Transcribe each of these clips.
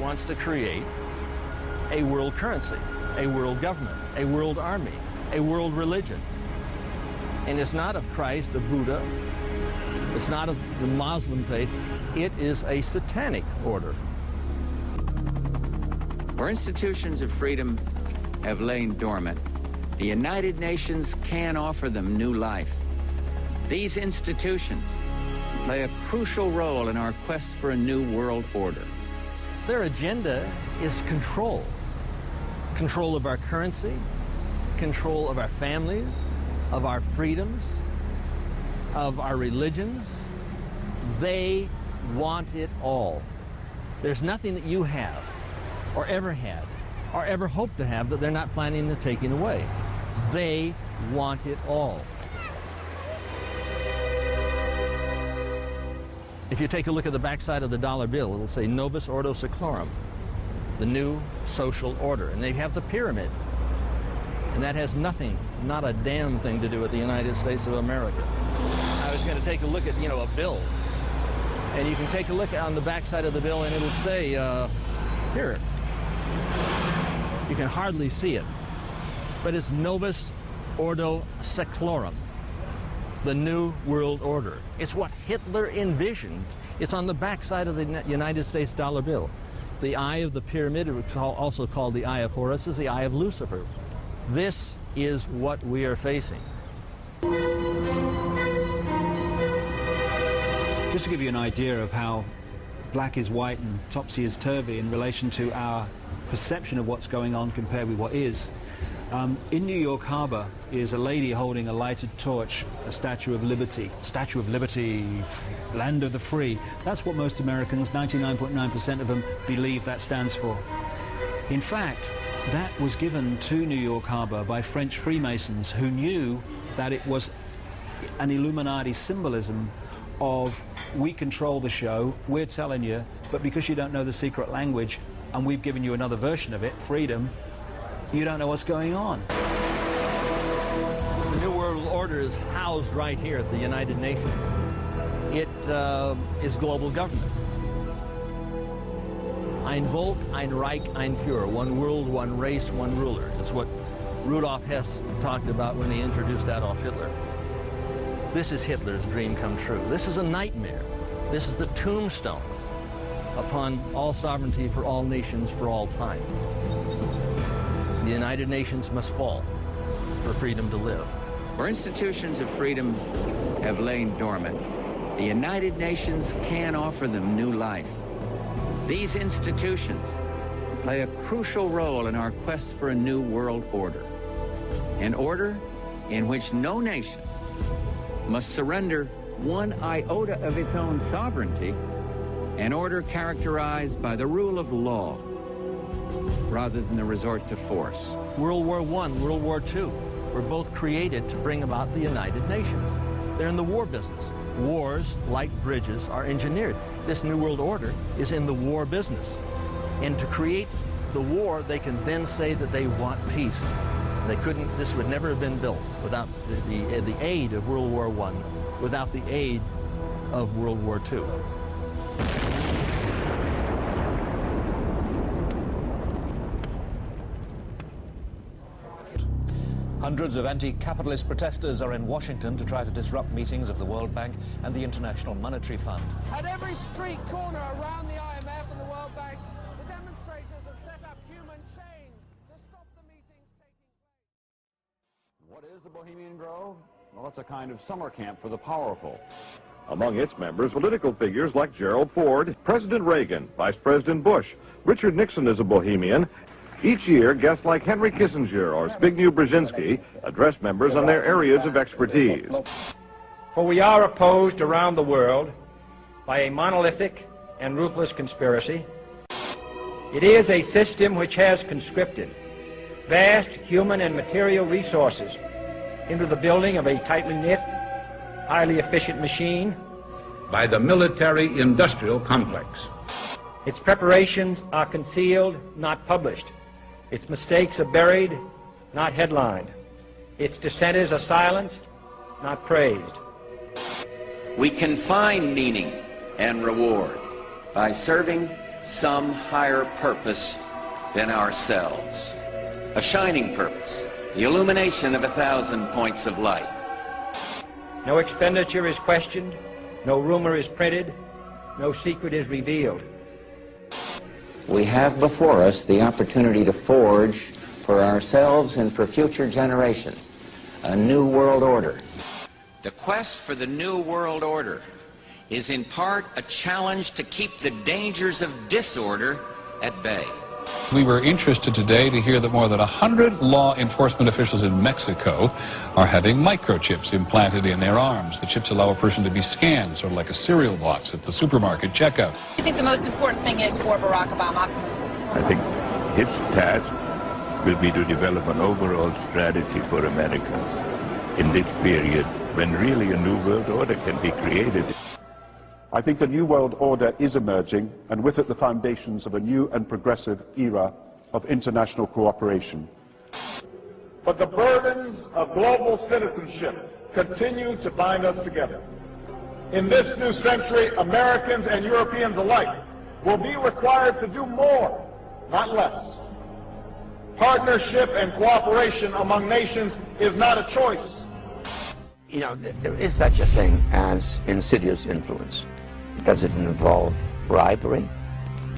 wants to create a world currency, a world government, a world army, a world religion. And it's not of Christ, of Buddha, it's not of the Muslim faith, it is a satanic order. Our institutions of freedom have lain dormant. The United Nations can offer them new life. These institutions play a crucial role in our quest for a new world order. Their agenda is control. Control of our currency, control of our families, of our freedoms, of our religions. They want it all. There's nothing that you have, or ever had, or ever hope to have that they're not planning on taking away. They want it all. If you take a look at the backside of the dollar bill, it'll say Novus Ordo Seclorum, the new social order. And they have the pyramid. And that has nothing, not a damn thing to do with the United States of America. I was going to take a look at, a bill. And you can take a look on the backside of the bill and it'll say, here. You can hardly see it. But it's Novus Ordo Seclorum, the New World Order. It's what Hitler envisioned. It's on the backside of the United States dollar bill. The eye of the pyramid, also called the eye of Horus, is the eye of Lucifer. This is what we are facing. Just to give you an idea of how black is white and topsy is turvy in relation to our perception of what's going on compared with what is, in New York Harbor is a lady holding a lighted torch, a Statue of Liberty. Statue of Liberty, land of the free. That's what most Americans, 99.9% of them, believe that stands for. In fact, that was given to New York Harbor by French Freemasons who knew that it was an Illuminati symbolism of, we control the show, we're telling you, but because you don't know the secret language and we've given you another version of it, freedom, you don't know what's going on. The New World Order is housed right here at the United Nations. It is global government. Ein Volk, ein Reich, ein Führer. One world, one race, one ruler. It's what Rudolf Hess talked about when he introduced Adolf Hitler. This is Hitler's dream come true. This is a nightmare. This is the tombstone upon all sovereignty for all nations for all time. The United Nations must fall for freedom to live. Our institutions of freedom have lain dormant. The United Nations can offer them new life. These institutions play a crucial role in our quest for a new world order. An order in which no nation must surrender one iota of its own sovereignty, an order characterized by the rule of law rather than the resort to force. World War I, World War II were both created to bring about the United Nations. They're in the war business. Wars, like bridges, are engineered. This New World Order is in the war business. And to create the war, they can then say that they want peace. They couldn't, this would never have been built without the aid of World War I, without the aid of World War II. Hundreds of anti-capitalist protesters are in Washington to try to disrupt meetings of the World Bank and the International Monetary Fund. At every street corner around the IMF and the World Bank, the demonstrators have set up human chains to stop the meetings taking place. What is the Bohemian Grove? Well, it's a kind of summer camp for the powerful. Among its members, political figures like Gerald Ford, President Reagan, Vice President Bush, Richard Nixon is a Bohemian. Each year, guests like Henry Kissinger or Zbigniew Brzezinski address members on their areas of expertise. For we are opposed around the world by a monolithic and ruthless conspiracy. It is a system which has conscripted vast human and material resources into the building of a tightly knit, highly efficient machine. By the military-industrial complex. Its preparations are concealed, not published. Its mistakes are buried, not headlined. Its dissenters are silenced, not praised. We can find meaning and reward by serving some higher purpose than ourselves. A shining purpose, the illumination of 1,000 points of light. No expenditure is questioned, no rumor is printed, no secret is revealed. We have before us the opportunity to forge for ourselves and for future generations a new world order. The quest for the new world order is in part a challenge to keep the dangers of disorder at bay. We were interested today to hear that more than 100 law enforcement officials in Mexico are having microchips implanted in their arms. The chips allow a person to be scanned, sort of like a cereal box at the supermarket checkout. I think the most important thing is for Barack Obama. I think his task will be to develop an overall strategy for America in this period when really a new world order can be created. I think the New World Order is emerging, and with it the foundations of a new and progressive era of international cooperation. But the burdens of global citizenship continue to bind us together. In this new century, Americans and Europeans alike will be required to do more, not less. Partnership and cooperation among nations is not a choice. You know, there is such a thing as insidious influence. Does it involve bribery?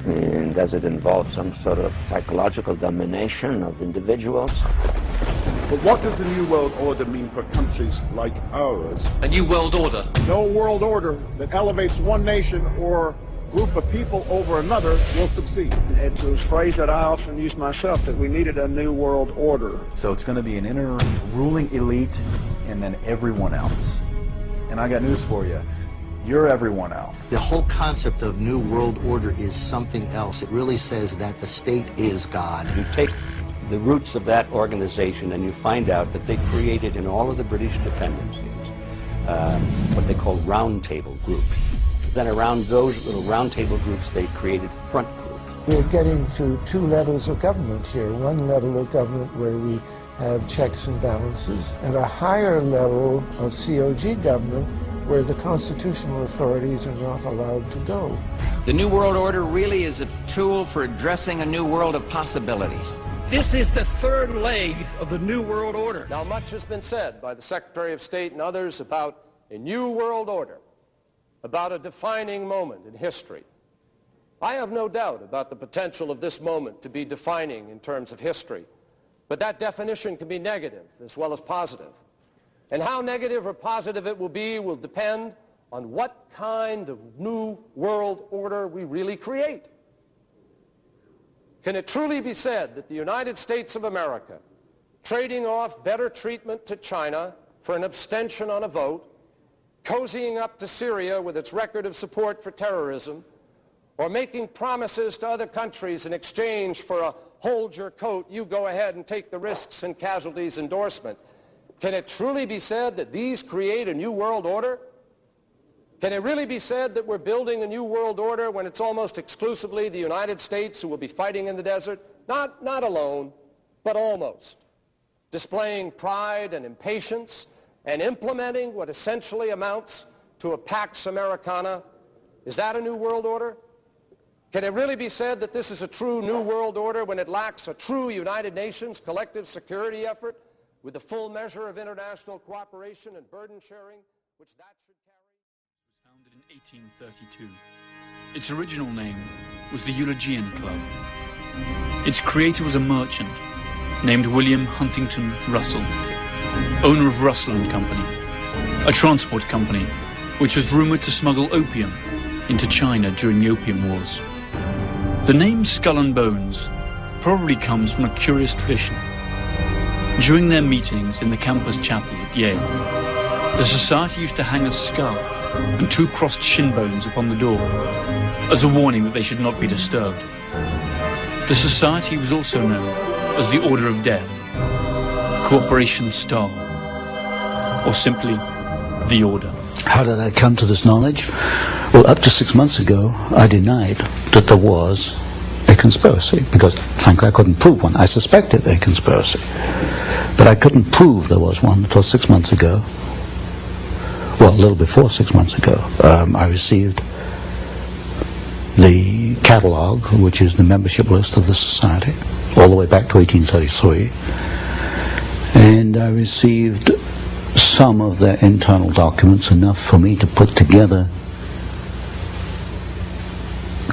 And does it involve some sort of psychological domination of individuals? But what does the New World Order mean for countries like ours? A new world order. No world order that elevates one nation or group of people over another will succeed. It's a phrase that I often use myself, that we needed a new world order. So it's going to be an inner ruling elite and then everyone else. And I got news for you. You're everyone else. The whole concept of New World Order is something else. It really says that the state is God. You take the roots of that organization and you find out that they created in all of the British dependencies what they call round table groups. Then around those little round table groups they created front groups. We're getting to two levels of government here. One level of government where we have checks and balances, and a higher level of COG government where the constitutional authorities are not allowed to go. The New World Order really is a tool for addressing a new world of possibilities. This is the third leg of the New World Order. Now, much has been said by the Secretary of State and others about a new world order, about a defining moment in history. I have no doubt about the potential of this moment to be defining in terms of history, but that definition can be negative as well as positive. And how negative or positive it will be will depend on what kind of new world order we really create. Can it truly be said that the United States of America, trading off better treatment to China for an abstention on a vote, cozying up to Syria with its record of support for terrorism, or making promises to other countries in exchange for a hold your coat, you go ahead and take the risks and casualties endorsement, can it truly be said that these create a new world order? Can it really be said that we're building a new world order when it's almost exclusively the United States who will be fighting in the desert? Not alone, but almost. Displaying pride and impatience and implementing what essentially amounts to a Pax Americana. Is that a new world order? Can it really be said that this is a true new world order when it lacks a true United Nations collective security effort with the full measure of international cooperation and burden sharing, which that should carry? It was founded in 1832. Its original name was the Eulogian Club. Its creator was a merchant named William Huntington Russell, owner of Russell and Company, a transport company which was rumored to smuggle opium into China during the Opium Wars. The name Skull and Bones probably comes from a curious tradition. During their meetings in the campus chapel at Yale, the society used to hang a skull and two crossed shin bones upon the door as a warning that they should not be disturbed. The society was also known as the Order of Death, Cooperation Star, or simply the Order. How did I come to this knowledge? Well, up to 6 months ago, I denied that there was a conspiracy because, frankly, I couldn't prove one. I suspected a conspiracy, but I couldn't prove there was one until 6 months ago. Well, a little before 6 months ago, I received the catalogue, which is the membership list of the society, all the way back to 1833. And I received some of their internal documents, enough for me to put together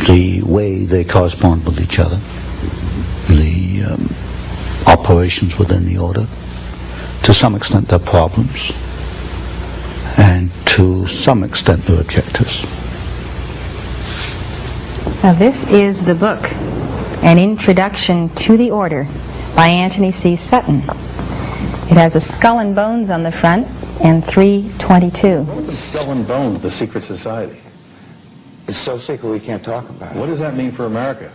the way they correspond with each other, the operations within the order, to some extent their problems, and to some extent their objectives. Now this is the book, An Introduction to the Order, by Anthony C. Sutton. It has a skull and bones on the front and 322. What is the skull and bones, the secret society? It's so secret we can't talk about it. What does that mean for America?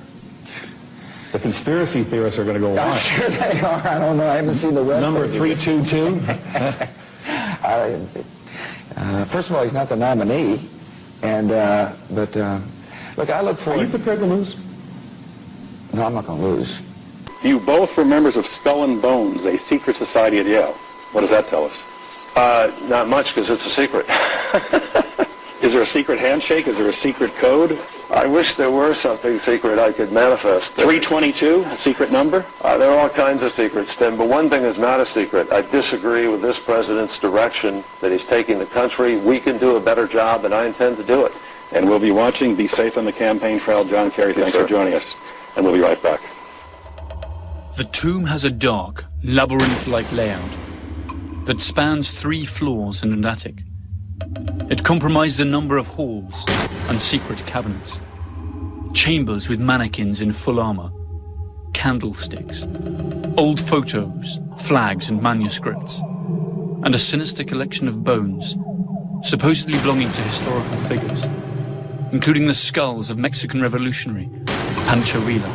The conspiracy theorists are going to go on. I'm sure they are. I don't know. I haven't seen the web. Number 322? First of all, he's not the nominee. And, look, I look forward... Are you prepared to lose? No, I'm not going to lose. You both were members of Skull and Bones, a secret society at Yale. What does that tell us? Not much, because it's a secret. Is there a secret handshake? Is there a secret code? I wish there were something secret I could manifest. 322, a secret number? There are all kinds of secrets, Tim, but one thing is not a secret. I disagree with this president's direction that he's taking the country. We can do a better job, and I intend to do it. And we'll be watching. Be safe on the campaign trail. John Kerry, thanks for joining us. And we'll be right back. The tomb has a dark, labyrinth-like layout that spans 3 floors and an attic. It compromises a number of halls and secret cabinets, chambers with mannequins in full armor, candlesticks, old photos, flags and manuscripts, and a sinister collection of bones, supposedly belonging to historical figures, including the skulls of Mexican revolutionary Pancho Villa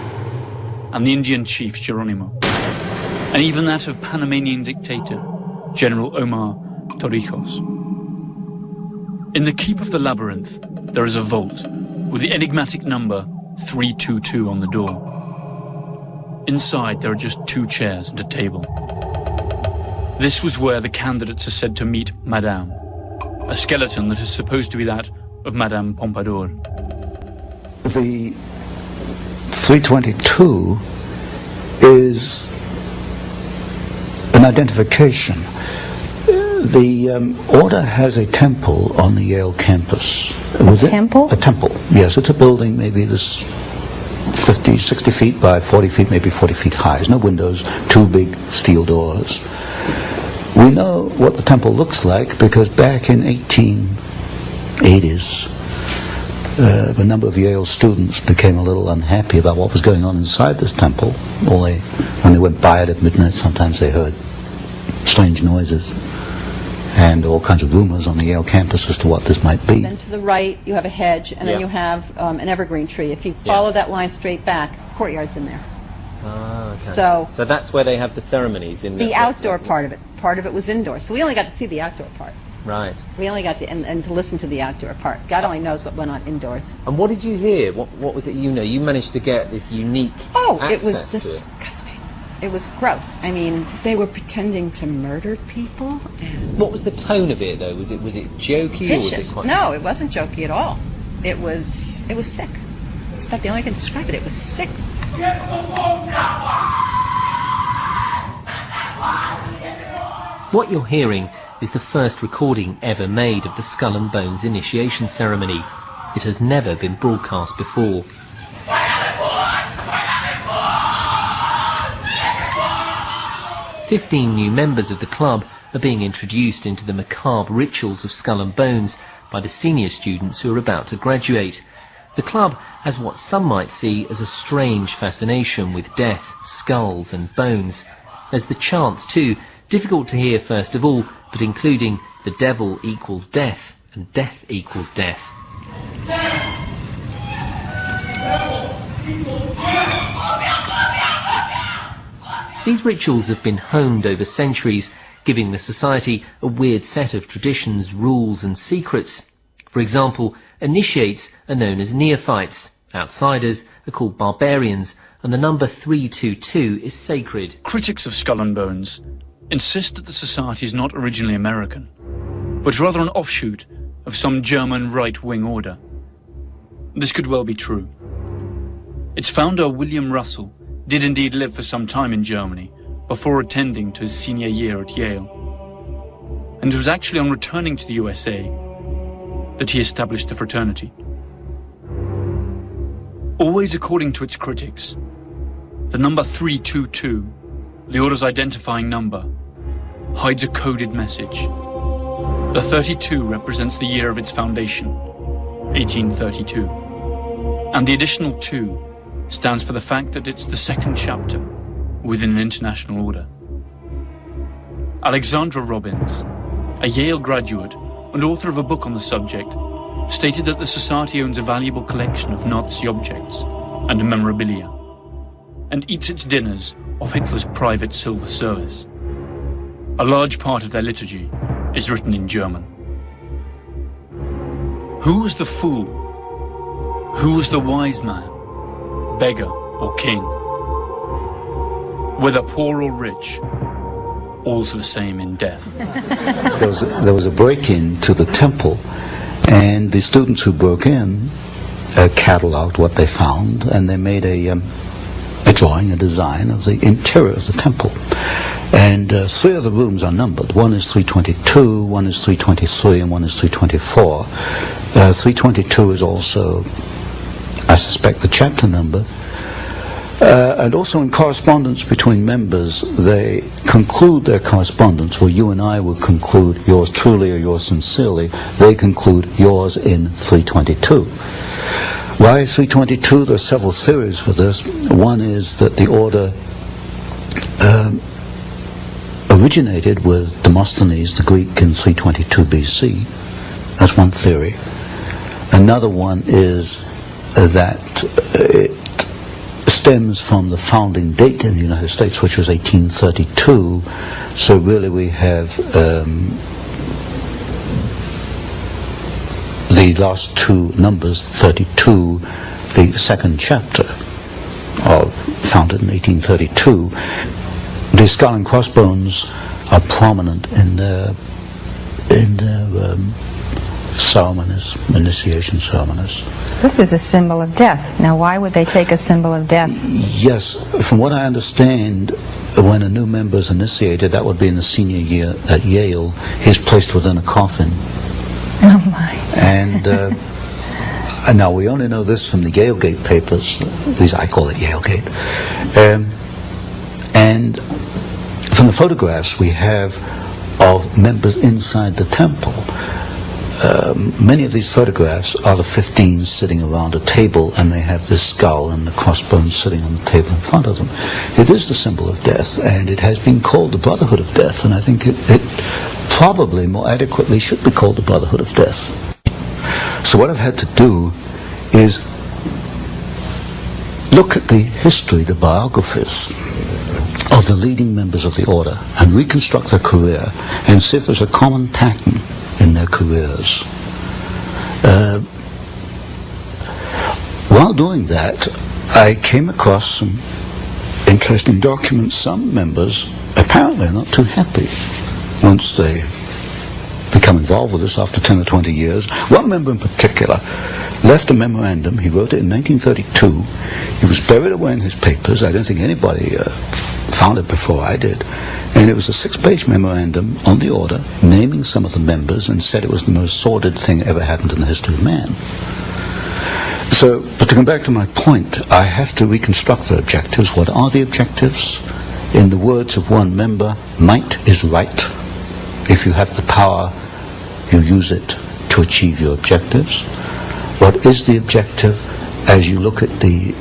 and the Indian chief Geronimo, and even that of Panamanian dictator General Omar Torrijos. In the keep of the labyrinth, there is a vault with the enigmatic number 322 on the door. Inside, there are just 2 chairs and a table. This was where the candidates are said to meet Madame, a skeleton that is supposed to be that of Madame Pompadour. The 322 is an identification. The order has a temple on the Yale campus. A temple? A temple, yes. It's a building maybe this 50, 60 feet by 40 feet, maybe 40 feet high. There's no windows, 2 big steel doors. We know what the temple looks like because back in 1880s, a number of Yale students became a little unhappy about what was going on inside this temple. When they went by it at midnight, sometimes they heard strange noises and all kinds of rumors on the Yale campus as to what this might be. Then to the right, you have a hedge, and then you have an evergreen tree. If you follow that line straight back, courtyard's in there. Ah, okay. So that's where they have the ceremonies in the outdoor part of it. Part of it was indoor, so we only got to see the outdoor part. Right. We only got to and to listen to the outdoor part. God only knows what went on indoors. And what did you hear? What was it you know? You managed to get this unique it was access to it. disgusting. It was gross. I mean, they were pretending to murder people. And what was the tone of it, though? Was it jokey or was it quite... No, it wasn't jokey at all. It was sick. It's about the only way I can describe it. It was sick. What you're hearing is the first recording ever made of the Skull and Bones initiation ceremony. It has never been broadcast before. 15 new members of the club are being introduced into the macabre rituals of Skull and Bones by the senior students who are about to graduate. The club has what some might see as a strange fascination with death, skulls and bones. There's the chants too, difficult to hear first of all, but including the devil equals death and death equals death. These rituals have been honed over centuries, giving the society a weird set of traditions, rules and secrets. For example, initiates are known as neophytes, outsiders are called barbarians, and the number 322 is sacred. Critics of Skull and Bones insist that the society is not originally American, but rather an offshoot of some German right-wing order. This could well be true. Its founder, William Russell, did indeed live for some time in Germany before attending to his senior year at Yale. And it was actually on returning to the USA that he established the fraternity. Always according to its critics, the number 322, the order's identifying number, hides a coded message. The 32 represents the year of its foundation, 1832. And the additional 2 stands for the fact that it's the second chapter within an international order. Alexandra Robbins, a Yale graduate and author of a book on the subject, stated that the society owns a valuable collection of Nazi objects and memorabilia, and eats its dinners off Hitler's private silver service. A large part of their liturgy is written in German. Who was the fool? Who was the wise man, beggar or king? Whether poor or rich, all's the same in death. There was a break-in to the temple, and the students who broke in cataloged what they found, and they made a drawing, a design of the interior of the temple. And 3 of the rooms are numbered. One is 322, one is 323, and one is 324. 322 is also, I suspect, the chapter number. And also in correspondence between members, they conclude their correspondence where you and I would conclude yours truly or yours sincerely. They conclude yours in 322. Why 322? There are several theories for this. One is that the order originated with Demosthenes, the Greek, in 322 BC. That's one theory. Another one is that it stems from the founding date in the United States, which was 1832. So really we have the last 2 numbers, 32, the second chapter, founded in 1832. The skull and crossbones are prominent in their ceremonies, initiation ceremonies. This is a symbol of death. Now, why would they take a symbol of death? Yes, from what I understand, when a new member is initiated, that would be in the senior year at Yale, he's placed within a coffin. Oh my. And now we only know this from the Yalegate papers. At least I call it Yalegate. And from the photographs we have of members inside the temple, many of these photographs are the 15 sitting around a table, and they have this skull and the crossbones sitting on the table in front of them. It is the symbol of death, and it has been called the Brotherhood of Death, and I think it probably more adequately should be called the Brotherhood of Death. So what I've had to do is look at the history, the biographies of the leading members of the order, and reconstruct their career and see if there's a common pattern in their careers. While doing that, I came across some interesting documents. Some members apparently are not too happy once they become involved with this after 10 or 20 years. One member in particular left a memorandum. He wrote it in 1932. It was buried away in his papers. I don't think anybody found it before I did. And it was a 6-page memorandum on the order, naming some of the members, and said it was the most sordid thing ever happened in the history of man. So, but to come back to my point, I have to reconstruct the objectives. What are the objectives? In the words of one member, might is right. If you have the power, you use it to achieve your objectives. What is the objective? As you look at the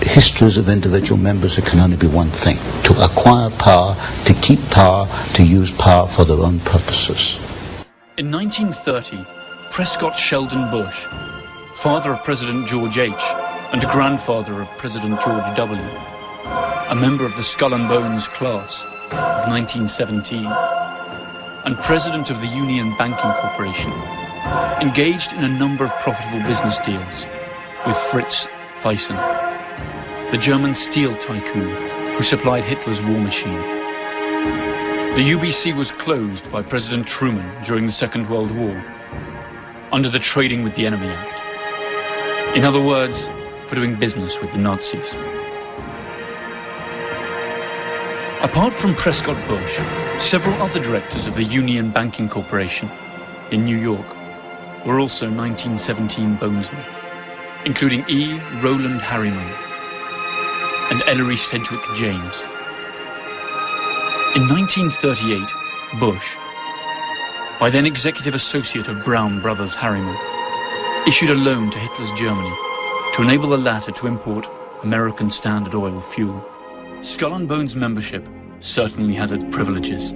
histories of individual members, it can only be one thing: to acquire power, to keep power, to use power for their own purposes. In 1930, Prescott Sheldon Bush, father of President George H. and grandfather of President George W., a member of the Skull and Bones class of 1917, and president of the Union Banking Corporation, engaged in a number of profitable business deals with Fritz Thyssen, the German steel tycoon who supplied Hitler's war machine. The UBC was closed by President Truman during the Second World War under the Trading with the Enemy Act. In other words, for for doing business with the Nazis. Apart from Prescott Bush, several other directors of the Union Banking Corporation in New York were also 1917 bonesmen, including E. Rowland Harriman and Ellery Sedgwick James. In 1938, Bush, by then executive associate of Brown Brothers Harriman, issued a loan to Hitler's Germany to enable the latter to import American Standard Oil fuel. Skull and Bones membership certainly has its privileges.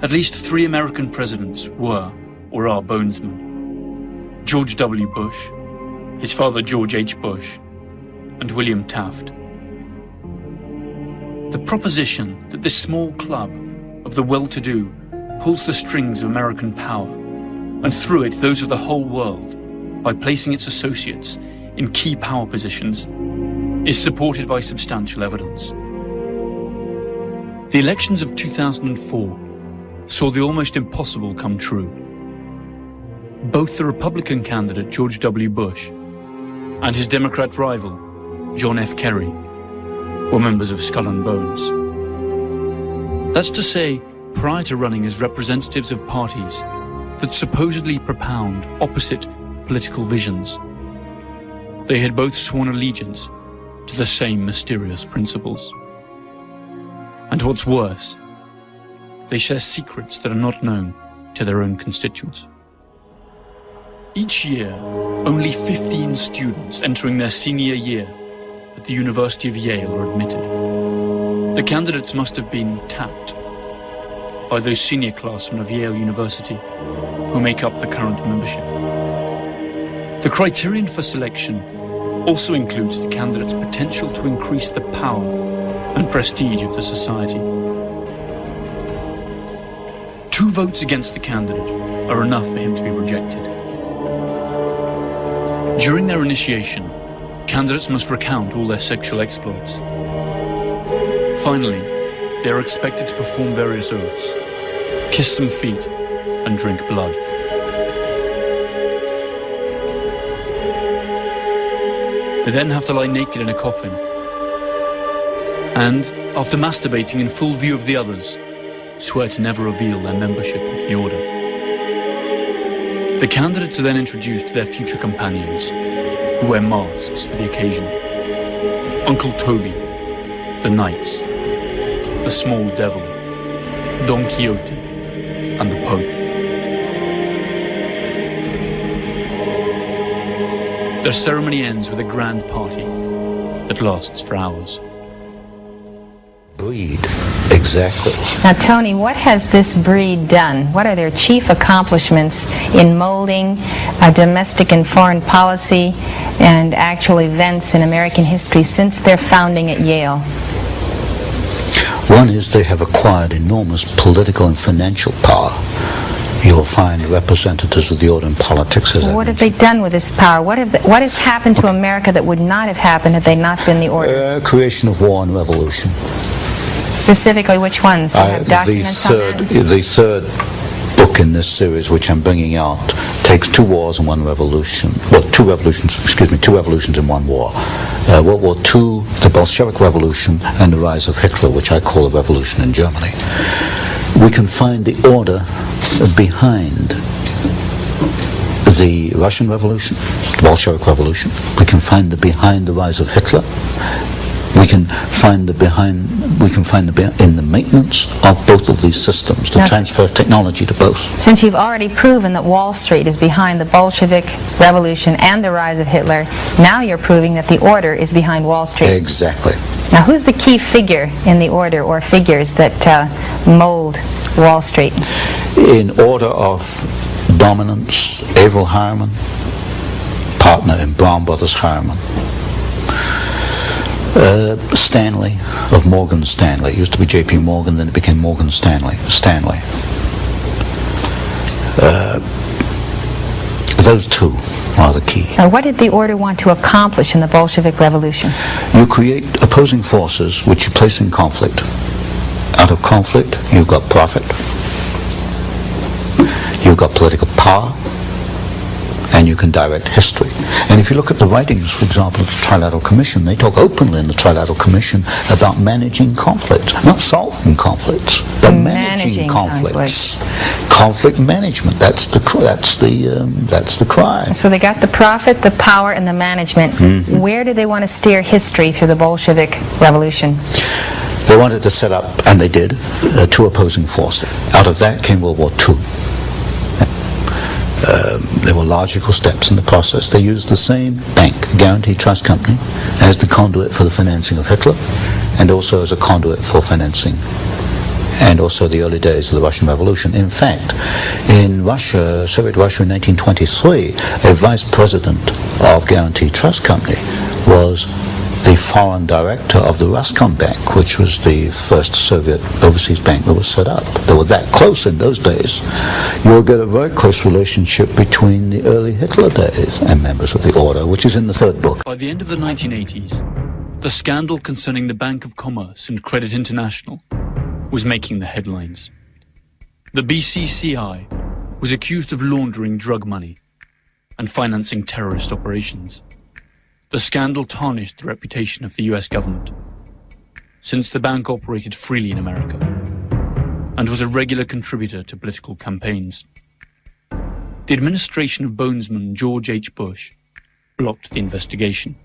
At least 3 American presidents were or are bonesmen: George W. Bush, his father George H. Bush, and William Taft. The proposition that this small club of the well-to-do pulls the strings of American power, and through it those of the whole world, by placing its associates in key power positions, is supported by substantial evidence. The elections of 2004 saw the almost impossible come true. Both the Republican candidate George W. Bush and his Democrat rival, John F. Kerry, were members of Skull and Bones. That's to say, prior to running as representatives of parties that supposedly propound opposite political visions, they had both sworn allegiance to the same mysterious principles. And what's worse, they share secrets that are not known to their own constituents. Each year, only 15 students entering their senior year at the University of Yale are admitted. The candidates must have been tapped by those senior classmen of Yale University who make up the current membership. The criterion for selection also includes the candidate's potential to increase the power and prestige of the society. 2 votes against the candidate are enough for him to be rejected. During their initiation, candidates must recount all their sexual exploits. Finally, they are expected to perform various oaths, kiss some feet, and drink blood. They then have to lie naked in a coffin, and, after masturbating in full view of the others, swear to never reveal their membership of the order. The candidates are then introduced to their future companions, who wear masks for the occasion. Uncle Toby, the Knights, the Small Devil, Don Quixote, and the Pope. Their ceremony ends with a grand party that lasts for hours. Breed, exactly. Now, Tony, what has this breed done? What are their chief accomplishments in molding domestic and foreign policy and actual events in American history since their founding at Yale? One is they have acquired enormous political and financial power. You'll find representatives of the order in politics. What have they done with this power? What has happened to America that would not have happened had they not been the order? Creation of war and revolution. Specifically, which ones? Have documents on that? The third book in this series, which I'm bringing out, takes 2 wars and 1 revolution. Well, 2 revolutions in 1 war. World War II, the Bolshevik Revolution, and the rise of Hitler, which I call a revolution in Germany. We can find the order behind the Russian Revolution, the Bolshevik Revolution. We can find behind the rise of Hitler. We can find in the maintenance of both of these systems, the transfer of technology to both. Since you've already proven that Wall Street is behind the Bolshevik Revolution and the rise of Hitler, now you're proving that the order is behind Wall Street. Exactly. Now, who's the key figure in the order or figures that mold Wall Street? In order of dominance, Averell Harriman, partner in Brown Brothers Harriman. Stanley of Morgan Stanley. It used to be J.P. Morgan, then it became Morgan Stanley. Those 2 are the key. Now, what did the order want to accomplish in the Bolshevik Revolution? You create opposing forces which you place in conflict. Out of conflict, you've got profit. You've got political power. and you can direct history. And if you look at the writings, for example, of the Trilateral Commission, they talk openly in the Trilateral Commission about managing conflict, not solving conflicts, but managing conflicts. Conflict management, that's the cry. So they got the profit, the power, and the management. Mm-hmm. Where did they want to steer history through the Bolshevik Revolution? They wanted to set up, and they did, two opposing forces. Out of that came World War II. There were logical steps in the process. They used the same bank, Guaranteed Trust Company, as the conduit for the financing of Hitler, and also as a conduit for financing, and also the early days of the Russian Revolution. In fact, in Russia, Soviet Russia in 1923, a vice president of Guaranteed Trust Company was the foreign director of the Roscom Bank, which was the first Soviet overseas bank that was set up. They were that close in those days. You'll get a very close relationship between the early Hitler days and members of the order, which is in the third book. By the end of the 1980s, the scandal concerning the Bank of Commerce and Credit International was making the headlines. The BCCI was accused of laundering drug money and financing terrorist operations. The scandal tarnished the reputation of the US government, since the bank operated freely in America and was a regular contributor to political campaigns. The administration of Bonesman George H. Bush blocked the investigation,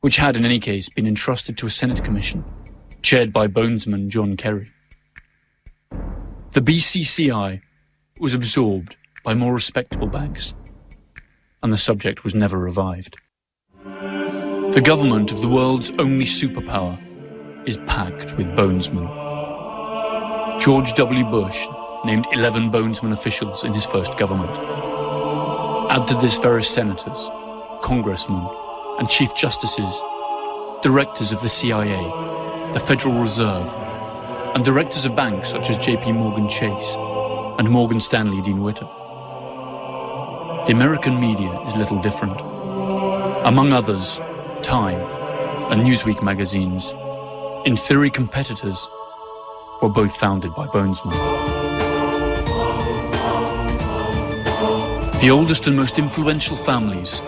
which had in any case been entrusted to a Senate commission chaired by Bonesman John Kerry. The BCCI was absorbed by more respectable banks, and the subject was never revived. The government of the world's only superpower is packed with bonesmen. George W. Bush named 11 bonesman officials in his first government. Add to this various senators, congressmen, and chief justices, directors of the CIA, the Federal Reserve, and directors of banks such as J.P. Morgan Chase and Morgan Stanley Dean Witter. The American media is little different. Among others, Time and Newsweek magazines, in theory competitors, were both founded by bonesmen. The oldest and most influential families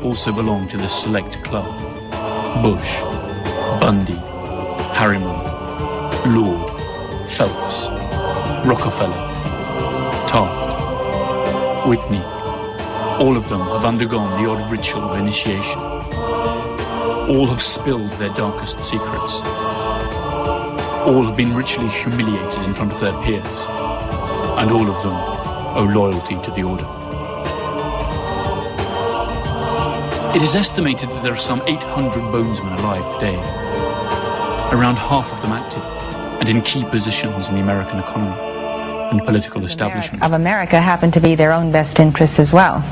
also belong to this select club. Bush, Bundy, Harriman, Lord, Phelps, Rockefeller, Taft, Whitney. All of them have undergone the odd ritual of initiation. All have spilled their darkest secrets. All have been ritually humiliated in front of their peers. And all of them owe loyalty to the order. It is estimated that there are some 800 bonesmen alive today, around half of them active and in key positions in the American economy and political establishment. Of America happen to be their own best interests as well.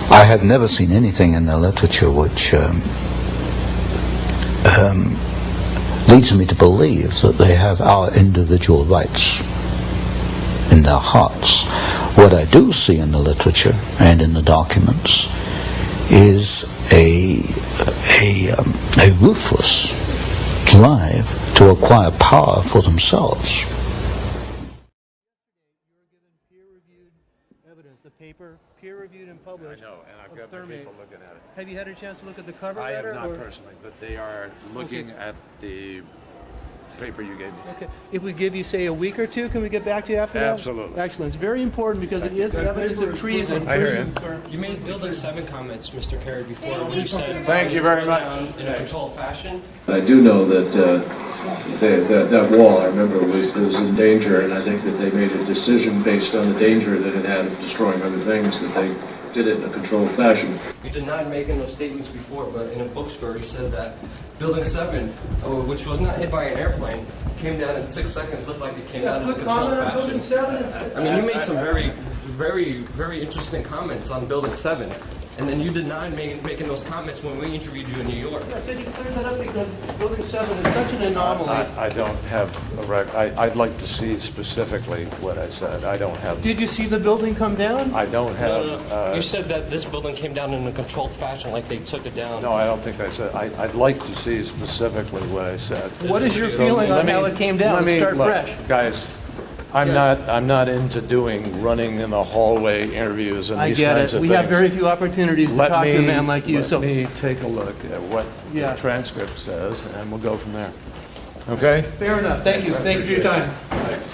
I have never seen anything in their literature which leads me to believe that they have our individual rights in their hearts. What I do see in the literature and in the documents is a ruthless drive to acquire power for themselves. Peer-reviewed and published. I know, and I've got the people looking at it. Have you had a chance to look at the cover I letter? have not personally, but they are looking at the paper you gave me. Okay. If we give you, say, a week or two, can we get back to you after that? Absolutely. Excellent. It's very important because it is evidence of treason. I hear you. You made Building 7 comments, Mr. Kerry, before when you said... Thank you very much. ...in a controlled fashion. I do know that that wall, I remember, was in danger, and I think that they made a decision based on the danger that it had of destroying other things, that they did it in a controlled fashion. You denied making those statements before, but in a bookstore you said that Building 7, which was not hit by an airplane, came down in 6 seconds, looked like it came down in a controlled fashion. I mean, you made some very, very interesting comments on Building 7. And then you denied making those comments when we interviewed you in New York. Yeah, can you clear that up, because Building 7 is such an anomaly. I don't have a record. I'd like to see specifically what I said. I don't have... Did you see the building come down? I don't have... No. You said that this building came down in a controlled fashion, like they took it down. No, I don't think I said... I'd like to see specifically what I said. What is your feeling on how it came down? Let's start fresh. Guys, I'm not into running in the hallway interviews and these kinds of things. We have very few opportunities to talk to a man like you. Let me take a look at what the transcript says, and we'll go from there. Okay? Fair enough. Thank you. Thank you for your time. Thanks.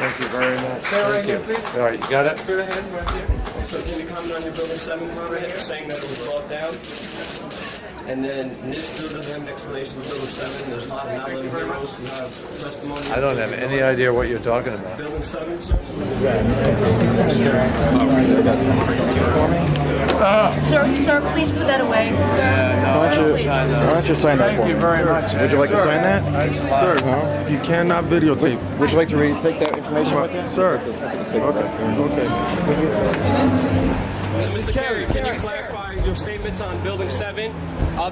Thank you very much. Sarah, right here, please. All right, you got it? Go ahead, right here. So can you comment on your Building 7 comment, saying that it was brought down? And then NIST still doesn't have an explanation for Building 7. There's a lot of non-living heroes who have testimony. I don't have any idea what you're talking about. Building 7, Sir, please put that away. Sir, please. Why don't you sign that for me? Thank you very much. Would you like to sign that? Sir, you cannot videotape. Would you like to take that information with you? Sir. Okay. So, Mr. Kerry, can you clarify your statements on Building 7?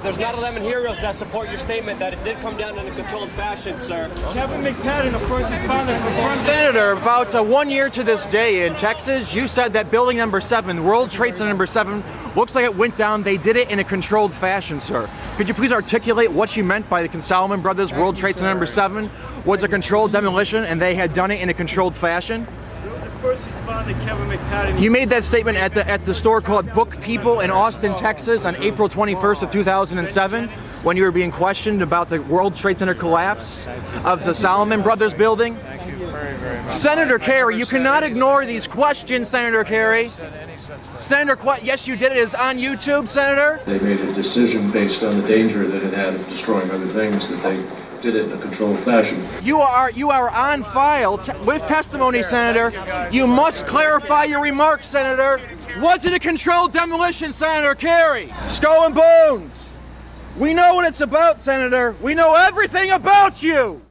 There's not 11 heroes that support your statement that it did come down in a controlled fashion, sir. Kevin McPadden, a first responder, confirmed. Senator, about 1 year to this day in Texas, you said that building number 7, World Trade Center number 7, looks like it went down. They did it in a controlled fashion, sir. Could you please articulate what you meant by the Salomon Brothers World Trade Center number 7 was a controlled demolition and they had done it in a controlled fashion? First responder Kevin McPadden. You made that statement at the store called Book People in Austin, Texas on April 21st of 2007 when you were being questioned about the World Trade Center collapse of the Salomon Brothers building. Thank you very much. Senator Kerry, you cannot ignore these questions, Senator Kerry. Senator, yes, you did. It is on YouTube, Senator. They made a decision based on the danger that it had of destroying other things, that they did it in a controlled fashion. You are on file with testimony, Senator. You must clarify your remarks, Senator. Was it a controlled demolition, Senator Kerry? Skull and Bones. We know what it's about, Senator. We know everything about you.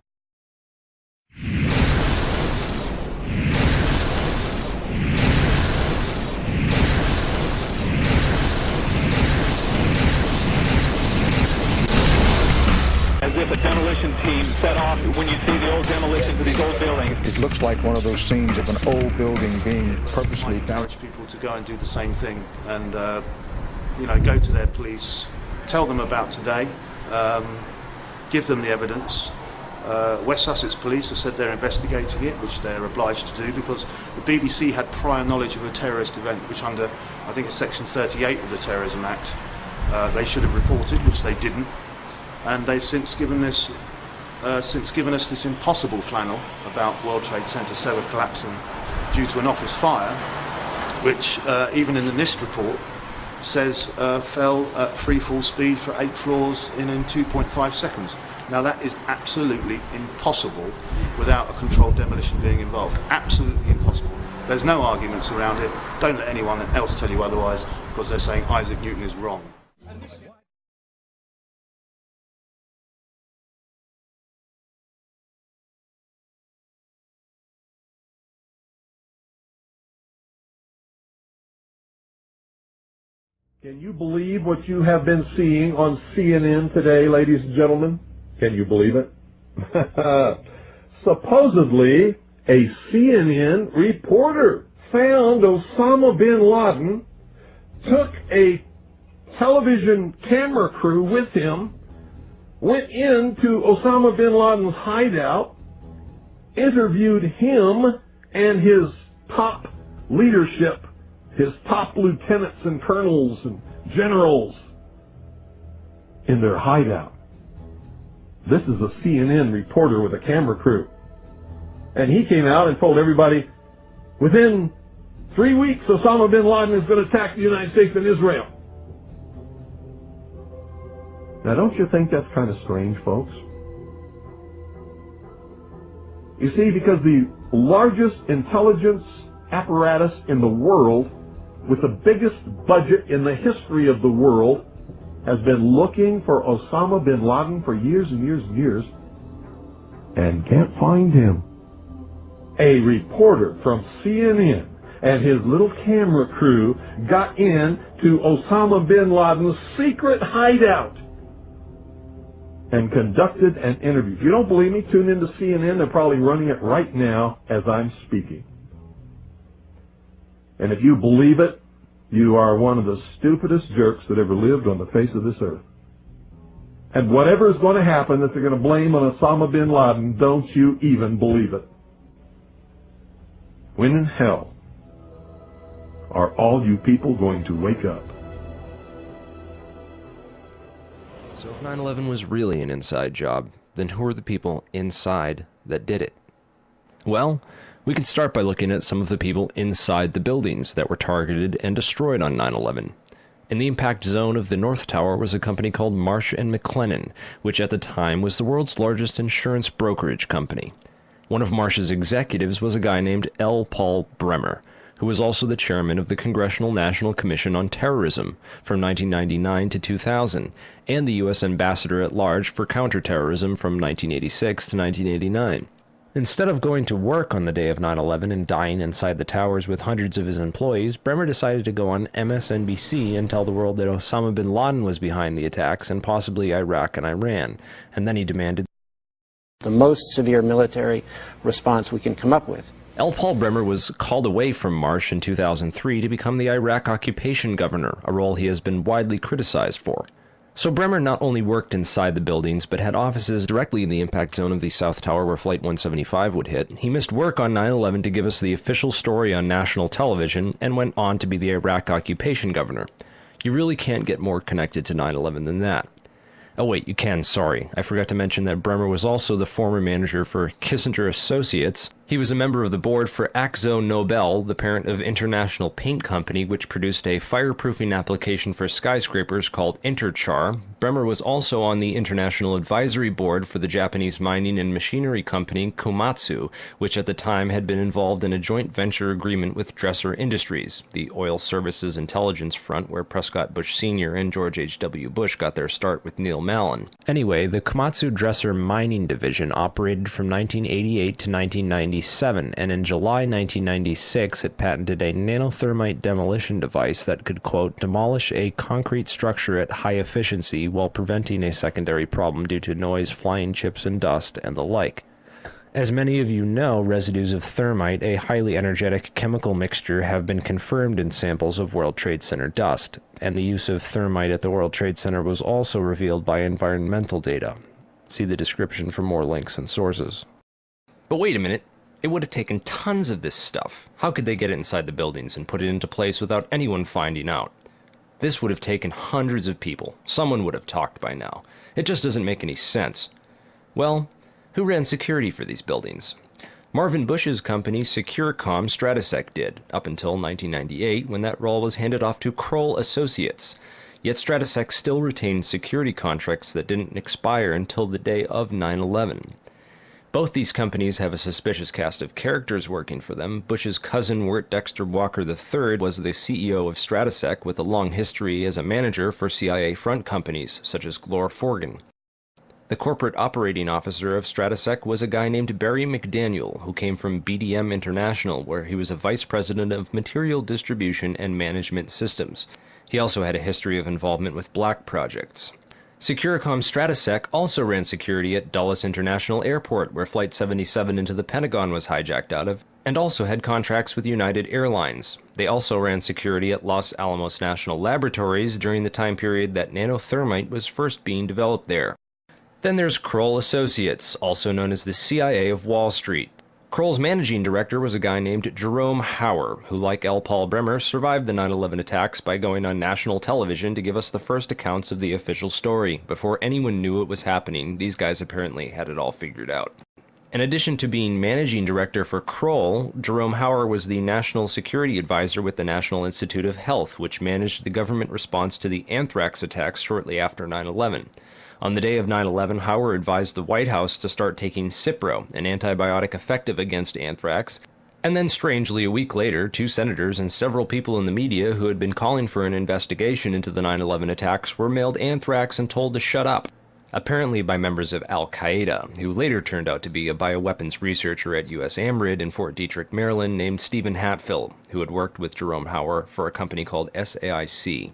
As if a demolition team set off when you see the old demolitions of these old buildings. It looks like one of those scenes of an old building being purposely damaged. People to go and do the same thing and go to their police, tell them about today, give them the evidence. West Sussex Police have said they're investigating it, which they're obliged to do because the BBC had prior knowledge of a terrorist event, which under, I think it's Section 38 of the Terrorism Act, they should have reported, which they didn't. And they've since given us this impossible flannel about World Trade Center 7 collapsing due to an office fire, which even in the NIST report says fell at free fall speed for 8 floors in 2.5 seconds. Now that is absolutely impossible without a controlled demolition being involved. Absolutely impossible. There's no arguments around it. Don't let anyone else tell you otherwise because they're saying Isaac Newton is wrong. Can you believe what you have been seeing on CNN today, ladies and gentlemen? Can you believe it? Supposedly, a CNN reporter found Osama bin Laden, took a television camera crew with him, went into Osama bin Laden's hideout, interviewed him and his top leadership, his top lieutenants and colonels and generals in their hideout. This is a CNN reporter with a camera crew. And he came out and told everybody, within 3 weeks, Osama bin Laden is going to attack the United States and Israel. Now, don't you think that's kind of strange, folks? You see, because the largest intelligence apparatus in the world, with the biggest budget in the history of the world, has been looking for Osama bin Laden for years and years and years, and can't find him. A reporter from CNN and his little camera crew got in to Osama bin Laden's secret hideout and conducted an interview. If you don't believe me, tune into CNN. They're probably running it right now as I'm speaking. And if you believe it, you are one of the stupidest jerks that ever lived on the face of this earth. And whatever is going to happen that they're going to blame on Osama bin Laden, don't you even believe it. When in hell are all you people going to wake up? So if 9/11 was really an inside job, then who are the people inside that did it? Well, we can start by looking at some of the people inside the buildings that were targeted and destroyed on 9/11. In the impact zone of the North Tower was a company called Marsh & McLennan, which at the time was the world's largest insurance brokerage company. One of Marsh's executives was a guy named L. Paul Bremer, who was also the chairman of the Congressional National Commission on Terrorism from 1999 to 2000, and the U.S. Ambassador at Large for Counterterrorism from 1986 to 1989. Instead of going to work on the day of 9/11 and dying inside the towers with hundreds of his employees, Bremer decided to go on MSNBC and tell the world that Osama bin Laden was behind the attacks and possibly Iraq and Iran, and then he demanded the most severe military response we can come up with. L. Paul Bremer was called away from Marsh in 2003 to become the Iraq occupation governor, a role he has been widely criticized for. So Bremer not only worked inside the buildings, but had offices directly in the impact zone of the South Tower where Flight 175 would hit. He missed work on 9/11 to give us the official story on national television, and went on to be the Iraq occupation governor. You really can't get more connected to 9/11 than that. Oh wait, you can, sorry. I forgot to mention that Bremer was also the former manager for Kissinger Associates. He was a member of the board for Akzo Nobel, the parent of International Paint Company, which produced a fireproofing application for skyscrapers called Interchar. Bremer was also on the International Advisory Board for the Japanese mining and machinery company Komatsu, which at the time had been involved in a joint venture agreement with Dresser Industries, the oil services intelligence front where Prescott Bush Sr. and George H.W. Bush got their start with Neil Mallon. Anyway, the Komatsu Dresser mining division operated from 1988 to 1997, and in July 1996 it patented a nanothermite demolition device that could, quote, demolish a concrete structure at high efficiency while preventing a secondary problem due to noise, flying chips and dust, and the like. As many of you know, residues of thermite, a highly energetic chemical mixture, have been confirmed in samples of World Trade Center dust, and the use of thermite at the World Trade Center was also revealed by environmental data. See the description for more links and sources. But wait a minute. It would have taken tons of this stuff. How could they get it inside the buildings and put it into place without anyone finding out? This would have taken hundreds of people. Someone would have talked by now. It just doesn't make any sense. Well, who ran security for these buildings? Marvin Bush's company Securicom Stratesec did, up until 1998, when that role was handed off to Kroll Associates. Yet Stratesec still retained security contracts that didn't expire until the day of 9/11. Both these companies have a suspicious cast of characters working for them. Bush's cousin, Wirt Dexter Walker III, was the CEO of Stratesec with a long history as a manager for CIA front companies, such as Glor Forgan. The corporate operating officer of Stratesec was a guy named Barry McDaniel, who came from BDM International, where he was a vice president of material distribution and management systems. He also had a history of involvement with black projects. Securicom Stratesec also ran security at Dulles International Airport, where Flight 77 into the Pentagon was hijacked out of, and also had contracts with United Airlines. They also ran security at Los Alamos National Laboratories during the time period that nanothermite was first being developed there. Then there's Kroll Associates, also known as the CIA of Wall Street. Kroll's managing director was a guy named Jerome Hauer, who, like L. Paul Bremer, survived the 9/11 attacks by going on national television to give us the first accounts of the official story. Before anyone knew it was happening, these guys apparently had it all figured out. In addition to being managing director for Kroll, Jerome Hauer was the national security advisor with the National Institute of Health, which managed the government response to the anthrax attacks shortly after 9/11. On the day of 9/11, Hauer advised the White House to start taking Cipro, an antibiotic effective against anthrax, and then strangely a week later, 2 senators and several people in the media who had been calling for an investigation into the 9/11 attacks were mailed anthrax and told to shut up. apparently by members of Al-Qaeda, who later turned out to be a bioweapons researcher at U.S. AMRID in Fort Detrick, Maryland, named Stephen Hatfill, who had worked with Jerome Hauer for a company called SAIC.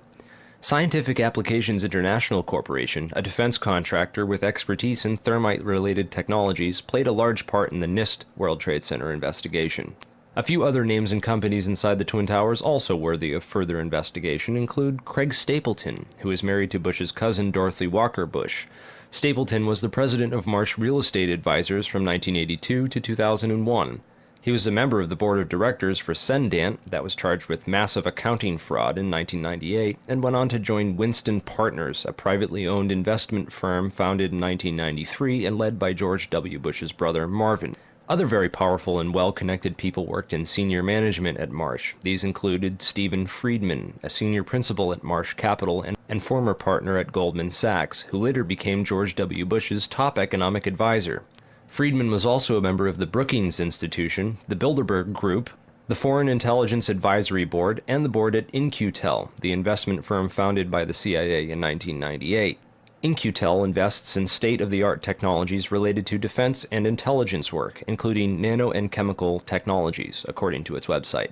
Scientific Applications International Corporation, a defense contractor with expertise in thermite-related technologies, played a large part in the NIST World Trade Center investigation. A few other names and companies inside the Twin Towers also worthy of further investigation include Craig Stapleton, who is married to Bush's cousin Dorothy Walker Bush. Stapleton was the president of Marsh Real Estate Advisors from 1982 to 2001. He was a member of the board of directors for Cendant, that was charged with massive accounting fraud in 1998, and went on to join Winston Partners, a privately owned investment firm founded in 1993 and led by George W. Bush's brother Marvin. Other very powerful and well-connected people worked in senior management at Marsh. These included Stephen Friedman, a senior principal at Marsh Capital and former partner at Goldman Sachs, who later became George W. Bush's top economic advisor. Friedman was also a member of the Brookings Institution, the Bilderberg Group, the Foreign Intelligence Advisory Board, and the board at In-Q-Tel, the investment firm founded by the CIA in 1998. In-Q-Tel invests in state-of-the-art technologies related to defense and intelligence work, including nano and chemical technologies, according to its website.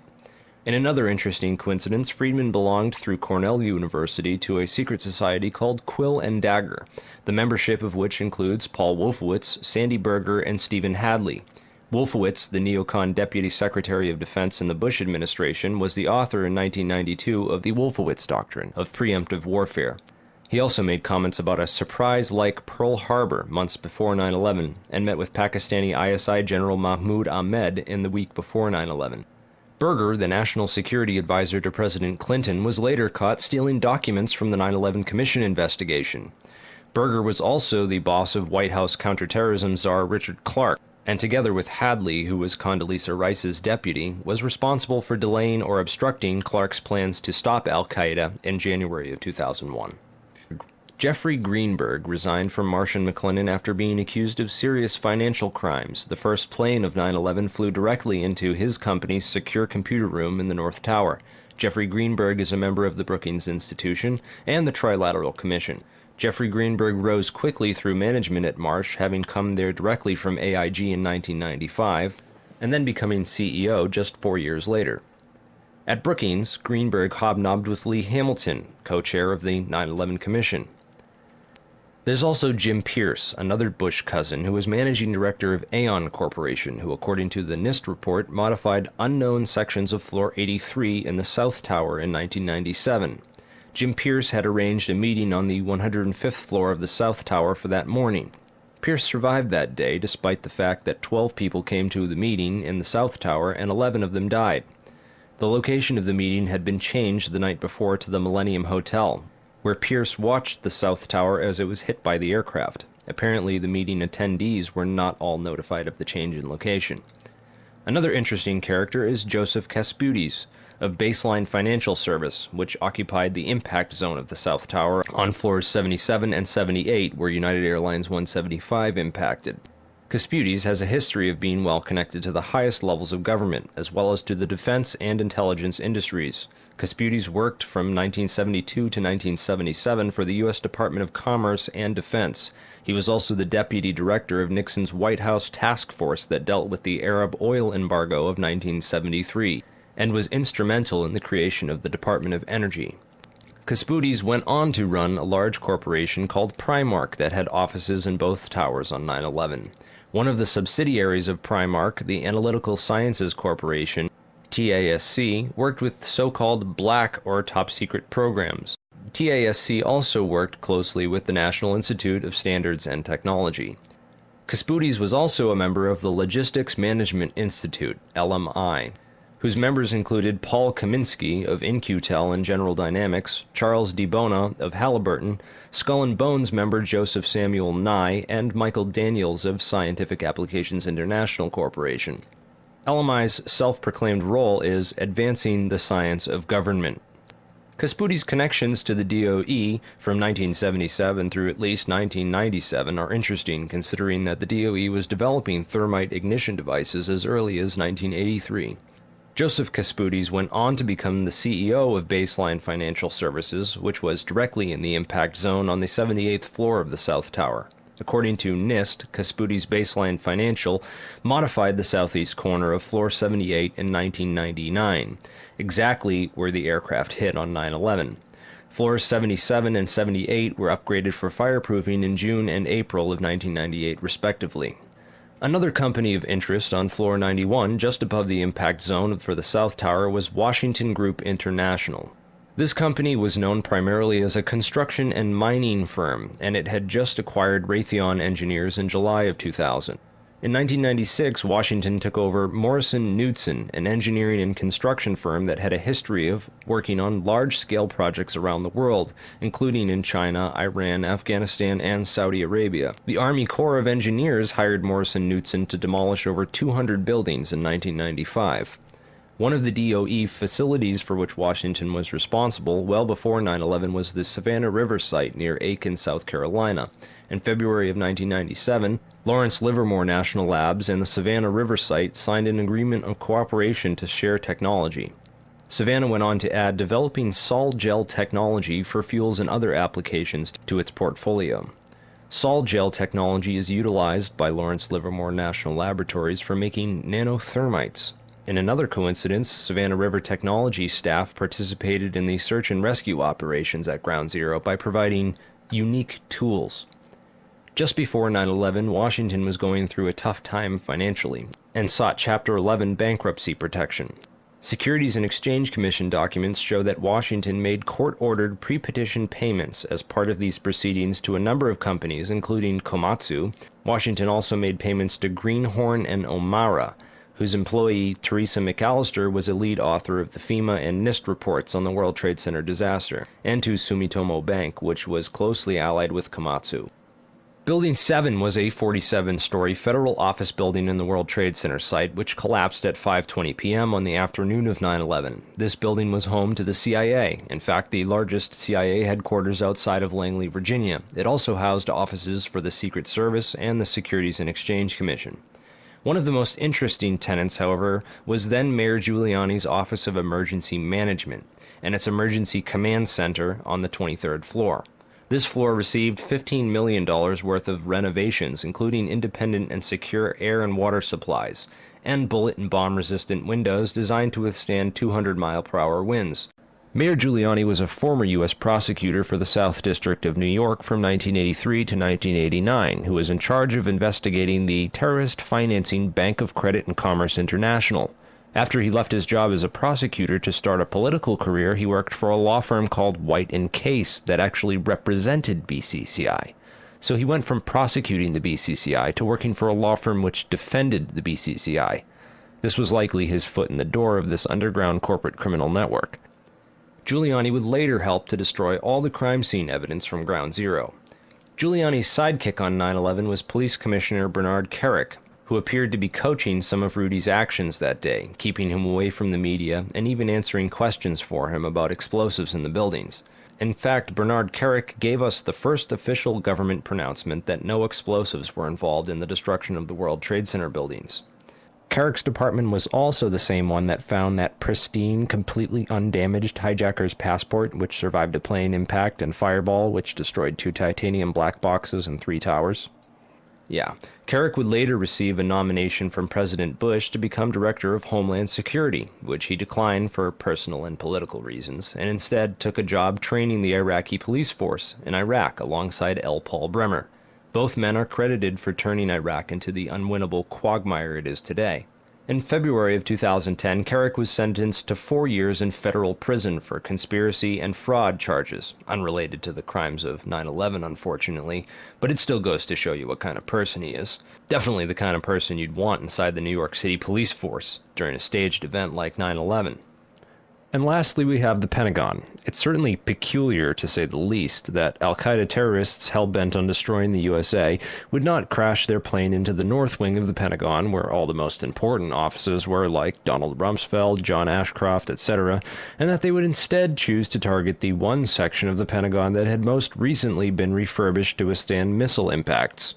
In another interesting coincidence, Friedman belonged through Cornell University to a secret society called Quill and Dagger, the membership of which includes Paul Wolfowitz, Sandy Berger, and Stephen Hadley. Wolfowitz, the neocon Deputy Secretary of Defense in the Bush administration, was the author in 1992 of the Wolfowitz Doctrine of preemptive warfare. He also made comments about a surprise-like Pearl Harbor months before 9/11 and met with Pakistani ISI General Mahmoud Ahmed in the week before 9/11. Berger, the national security advisor to President Clinton, was later caught stealing documents from the 9/11 Commission investigation. Berger was also the boss of White House counterterrorism czar Richard Clarke, and together with Hadley, who was Condoleezza Rice's deputy, was responsible for delaying or obstructing Clarke's plans to stop al-Qaeda in January of 2001. Jeffrey Greenberg resigned from Marsh & McLennan after being accused of serious financial crimes. The first plane of 9/11 flew directly into his company's secure computer room in the North Tower. Jeffrey Greenberg is a member of the Brookings Institution and the Trilateral Commission. Jeffrey Greenberg rose quickly through management at Marsh, having come there directly from AIG in 1995, and then becoming CEO just 4 years later. At Brookings, Greenberg hobnobbed with Lee Hamilton, co-chair of the 9/11 Commission. There's also Jim Pierce, another Bush cousin, who was managing director of Aon Corporation, who, according to the NIST report, modified unknown sections of Floor 83 in the South Tower in 1997. Jim Pierce had arranged a meeting on the 105th floor of the South Tower for that morning. Pierce survived that day, despite the fact that 12 people came to the meeting in the South Tower and 11 of them died. The location of the meeting had been changed the night before to the Millennium Hotel, where Pierce watched the South Tower as it was hit by the aircraft. Apparently, the meeting attendees were not all notified of the change in location. Another interesting character is Joseph Kasputis, of Baseline Financial Service, which occupied the impact zone of the South Tower on floors 77 and 78, where United Airlines 175 impacted. Kasputis has a history of being well connected to the highest levels of government, as well as to the defense and intelligence industries. Kasputis worked from 1972 to 1977 for the U.S. Department of Commerce and Defense. He was also the deputy director of Nixon's White House task force that dealt with the Arab oil embargo of 1973, and was instrumental in the creation of the Department of Energy. Kasputis went on to run a large corporation called Primark that had offices in both towers on 9/11. One of the subsidiaries of Primark, the Analytical Sciences Corporation, TASC, worked with so-called black or top-secret programs. TASC also worked closely with the National Institute of Standards and Technology. Kasputis was also a member of the Logistics Management Institute, LMI, whose members included Paul Kaminsky of In-Q-Tel and General Dynamics, Charles DiBona of Halliburton, Skull and Bones member Joseph Samuel Nye, and Michael Daniels of Scientific Applications International Corporation. LMI's self-proclaimed role is advancing the science of government. Kasputis' connections to the DOE from 1977 through at least 1997 are interesting, considering that the DOE was developing thermite ignition devices as early as 1983. Joseph Kasputis went on to become the CEO of Baseline Financial Services, which was directly in the impact zone on the 78th floor of the South Tower. According to NIST, Kasputis' Baseline Financial modified the southeast corner of Floor 78 in 1999, exactly where the aircraft hit on 9/11. Floors 77 and 78 were upgraded for fireproofing in June and April of 1998, respectively. Another company of interest on Floor 91, just above the impact zone for the South Tower, was Washington Group International. This company was known primarily as a construction and mining firm, and it had just acquired Raytheon Engineers in July of 2000. In 1996, Washington took over Morrison Knudsen, an engineering and construction firm that had a history of working on large-scale projects around the world, including in China, Iran, Afghanistan, and Saudi Arabia. The Army Corps of Engineers hired Morrison Knudsen to demolish over 200 buildings in 1995. One of the DOE facilities for which Washington was responsible well before 9/11 was the Savannah River site near Aiken, South Carolina. In February of 1997, Lawrence Livermore National Labs and the Savannah River site signed an agreement of cooperation to share technology. Savannah went on to add developing sol gel technology for fuels and other applications to its portfolio. Sol gel technology is utilized by Lawrence Livermore National Laboratories for making nanothermites. In another coincidence, Savannah River Technology staff participated in the search and rescue operations at Ground Zero by providing unique tools. Just before 9/11, Washington was going through a tough time financially and sought Chapter 11 bankruptcy protection. Securities and Exchange Commission documents show that Washington made court-ordered pre-petition payments as part of these proceedings to a number of companies, including Komatsu. Washington also made payments to Greenhorn and Omara, whose employee, Teresa McAllister, was a lead author of the FEMA and NIST reports on the World Trade Center disaster, and to Sumitomo Bank, which was closely allied with Komatsu. Building 7 was a 47-story federal office building in the World Trade Center site, which collapsed at 5:20 p.m. on the afternoon of 9/11. This building was home to the CIA, in fact the largest CIA headquarters outside of Langley, Virginia. It also housed offices for the Secret Service and the Securities and Exchange Commission. One of the most interesting tenants, however, was then Mayor Giuliani's Office of Emergency Management and its Emergency Command Center on the 23rd floor. This floor received $15 million worth of renovations, including independent and secure air and water supplies, and bullet and bomb-resistant windows designed to withstand 200-mile-per-hour winds. Mayor Giuliani was a former U.S. prosecutor for the South District of New York from 1983 to 1989, who was in charge of investigating the terrorist financing Bank of Credit and Commerce International. After he left his job as a prosecutor to start a political career, he worked for a law firm called White & Case that actually represented BCCI. So he went from prosecuting the BCCI to working for a law firm which defended the BCCI. This was likely his foot in the door of this underground corporate criminal network. Giuliani would later help to destroy all the crime scene evidence from Ground Zero. Giuliani's sidekick on 9/11 was Police Commissioner Bernard Kerik, who appeared to be coaching some of Rudy's actions that day, keeping him away from the media and even answering questions for him about explosives in the buildings. In fact, Bernard Kerik gave us the first official government pronouncement that no explosives were involved in the destruction of the World Trade Center buildings. Kerik's department was also the same one that found that pristine, completely undamaged hijacker's passport, which survived a plane impact, and Fireball, which destroyed 2 titanium black boxes and 3 towers. Yeah, Kerik would later receive a nomination from President Bush to become Director of Homeland Security, which he declined for personal and political reasons, and instead took a job training the Iraqi police force in Iraq alongside L. Paul Bremer. Both men are credited for turning Iraq into the unwinnable quagmire it is today. In February of 2010, Kerik was sentenced to 4 years in federal prison for conspiracy and fraud charges, unrelated to the crimes of 9/11, unfortunately, but it still goes to show you what kind of person he is. Definitely the kind of person you'd want inside the New York City police force during a staged event like 9/11. And lastly, we have the Pentagon. It's certainly peculiar, to say the least, that al-Qaeda terrorists hell-bent on destroying the USA would not crash their plane into the north wing of the Pentagon, where all the most important offices were, like Donald Rumsfeld, John Ashcroft, etc., and that they would instead choose to target the one section of the Pentagon that had most recently been refurbished to withstand missile impacts.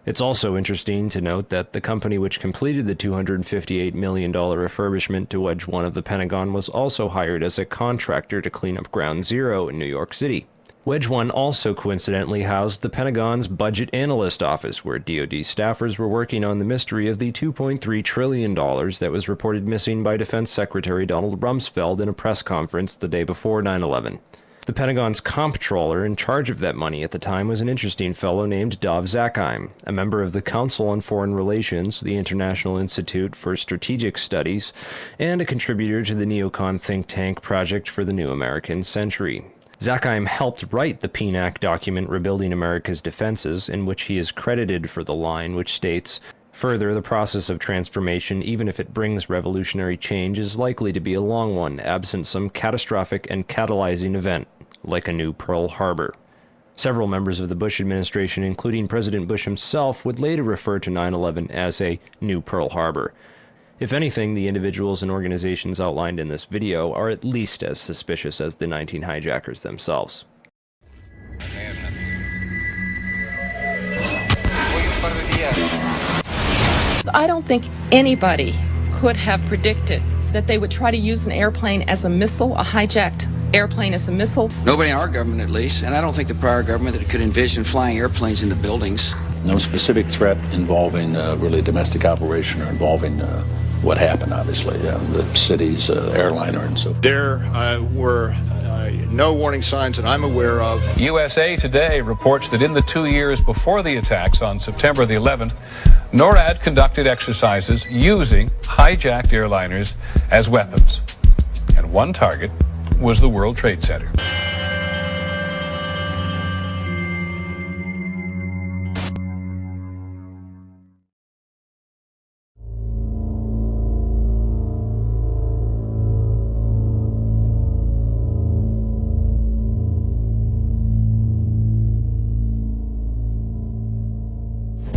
It's also interesting to note that the company which completed the $258 million refurbishment to Wedge 1 of the Pentagon was also hired as a contractor to clean up Ground Zero in New York City. Wedge 1 also coincidentally housed the Pentagon's Budget Analyst Office, where DoD staffers were working on the mystery of the $2.3 trillion that was reported missing by Defense Secretary Donald Rumsfeld in a press conference the day before 9/11. The Pentagon's comptroller in charge of that money at the time was an interesting fellow named Dov Zakheim, a member of the Council on Foreign Relations, the International Institute for Strategic Studies, and a contributor to the neocon think tank Project for the New American Century. Zakheim helped write the PNAC document Rebuilding America's Defenses, in which he is credited for the line which states, "Further, the process of transformation, even if it brings revolutionary change, is likely to be a long one, absent some catastrophic and catalyzing event, like a new Pearl Harbor." Several members of the Bush administration, including President Bush himself, would later refer to 9/11 as a new Pearl Harbor. If anything, the individuals and organizations outlined in this video are at least as suspicious as the 19 hijackers themselves. I don't think anybody could have predicted that they would try to use an airplane as a missile, a hijacked airplane as a missile. Nobody in our government, at least, and I don't think the prior government that could envision flying airplanes into buildings. No specific threat involving really domestic operation or involving what happened, obviously, the city's airliner and so forth. There were no warning signs that I'm aware of. USA Today reports that in the 2 years before the attacks on September the 11th, NORAD conducted exercises using hijacked airliners as weapons. And one target was the World Trade Center.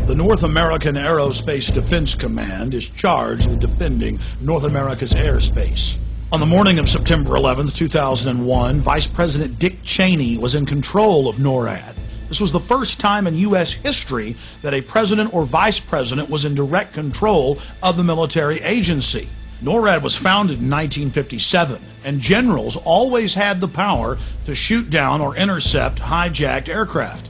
The North American Aerospace Defense Command is charged with defending North America's airspace. On the morning of September 11, 2001, Vice President Dick Cheney was in control of NORAD. This was the first time in U.S. history that a president or vice president was in direct control of the military agency. NORAD was founded in 1957, and generals always had the power to shoot down or intercept hijacked aircraft.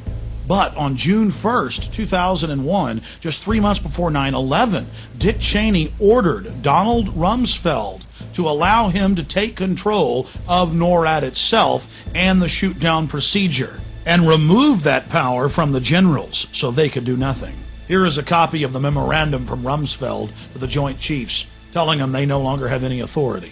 But on June 1st, 2001, just 3 months before 9/11, Dick Cheney ordered Donald Rumsfeld to allow him to take control of NORAD itself and the shoot-down procedure, and remove that power from the generals so they could do nothing. Here is a copy of the memorandum from Rumsfeld to the Joint Chiefs, telling them they no longer have any authority.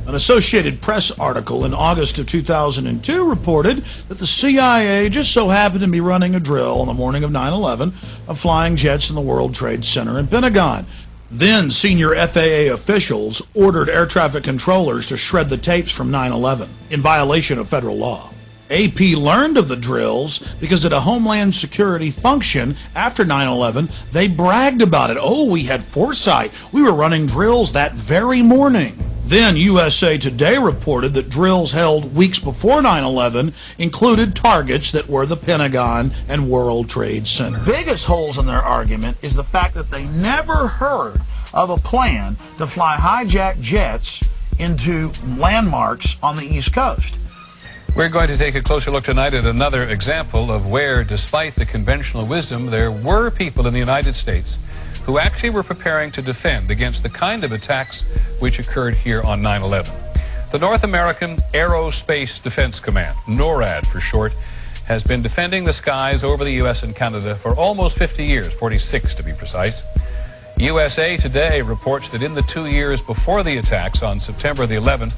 An Associated Press article in August of 2002 reported that the CIA just so happened to be running a drill on the morning of 9/11 of flying jets in the World Trade Center and Pentagon. Then senior FAA officials ordered air traffic controllers to shred the tapes from 9/11 in violation of federal law. AP learned of the drills because at a Homeland Security function after 9/11, they bragged about it. Oh, we had foresight. We were running drills that very morning. Then USA Today reported that drills held weeks before 9/11 included targets that were the Pentagon and World Trade Center. Biggest holes in their argument is the fact that they never heard of a plan to fly hijacked jets into landmarks on the East Coast. We're going to take a closer look tonight at another example of where, despite the conventional wisdom, there were people in the United States who actually were preparing to defend against the kind of attacks which occurred here on 9/11. The North American Aerospace Defense Command, NORAD for short, has been defending the skies over the U.S. and Canada for almost 50 years, 46 to be precise. USA Today reports that in the 2 years before the attacks on September the 11th,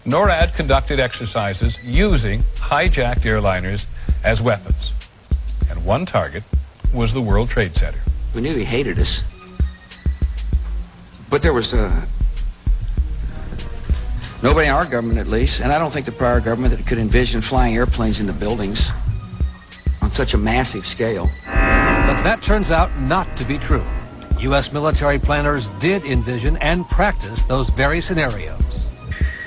NORAD conducted exercises using hijacked airliners as weapons. And one target was the World Trade Center. We knew he hated us. But there was nobody in our government, at least, and I don't think the prior government that could envision flying airplanes into buildings on such a massive scale. But that turns out not to be true. U.S. military planners did envision and practice those very scenarios.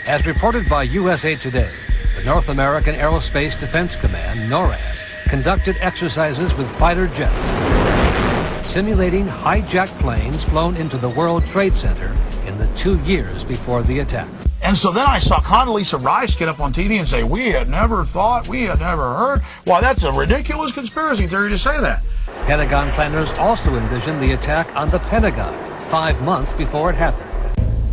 As reported by USA Today, the North American Aerospace Defense Command, NORAD, conducted exercises with fighter jets. simulating hijacked planes flown into the World Trade Center in the 2 years before the attack. And so then I saw Condoleezza Rice get up on TV and say, we had never thought, we had never heard. Why, that's a ridiculous conspiracy theory to say that. Pentagon planners also envisioned the attack on the Pentagon 5 months before it happened.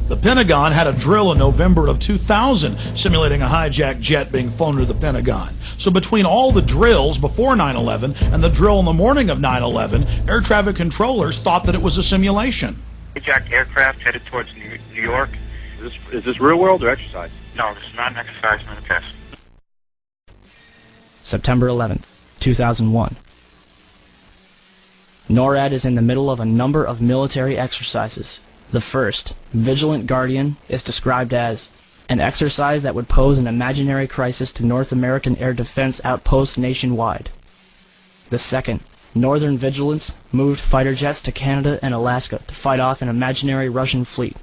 The Pentagon had a drill in November of 2000 simulating a hijacked jet being flown to the Pentagon. So between all the drills before 9/11 and the drill in the morning of 9/11, air traffic controllers thought that it was a simulation. Hijacked aircraft headed towards New York. Is this real world or exercise? No, this is not an exercise, not a test. September 11th, 2001. NORAD is in the middle of a number of military exercises. The first, Vigilant Guardian, is described as an exercise that would pose an imaginary crisis to North American air defense outposts nationwide. The second, Northern Vigilance, moved fighter jets to Canada and Alaska to fight off an imaginary Russian fleet.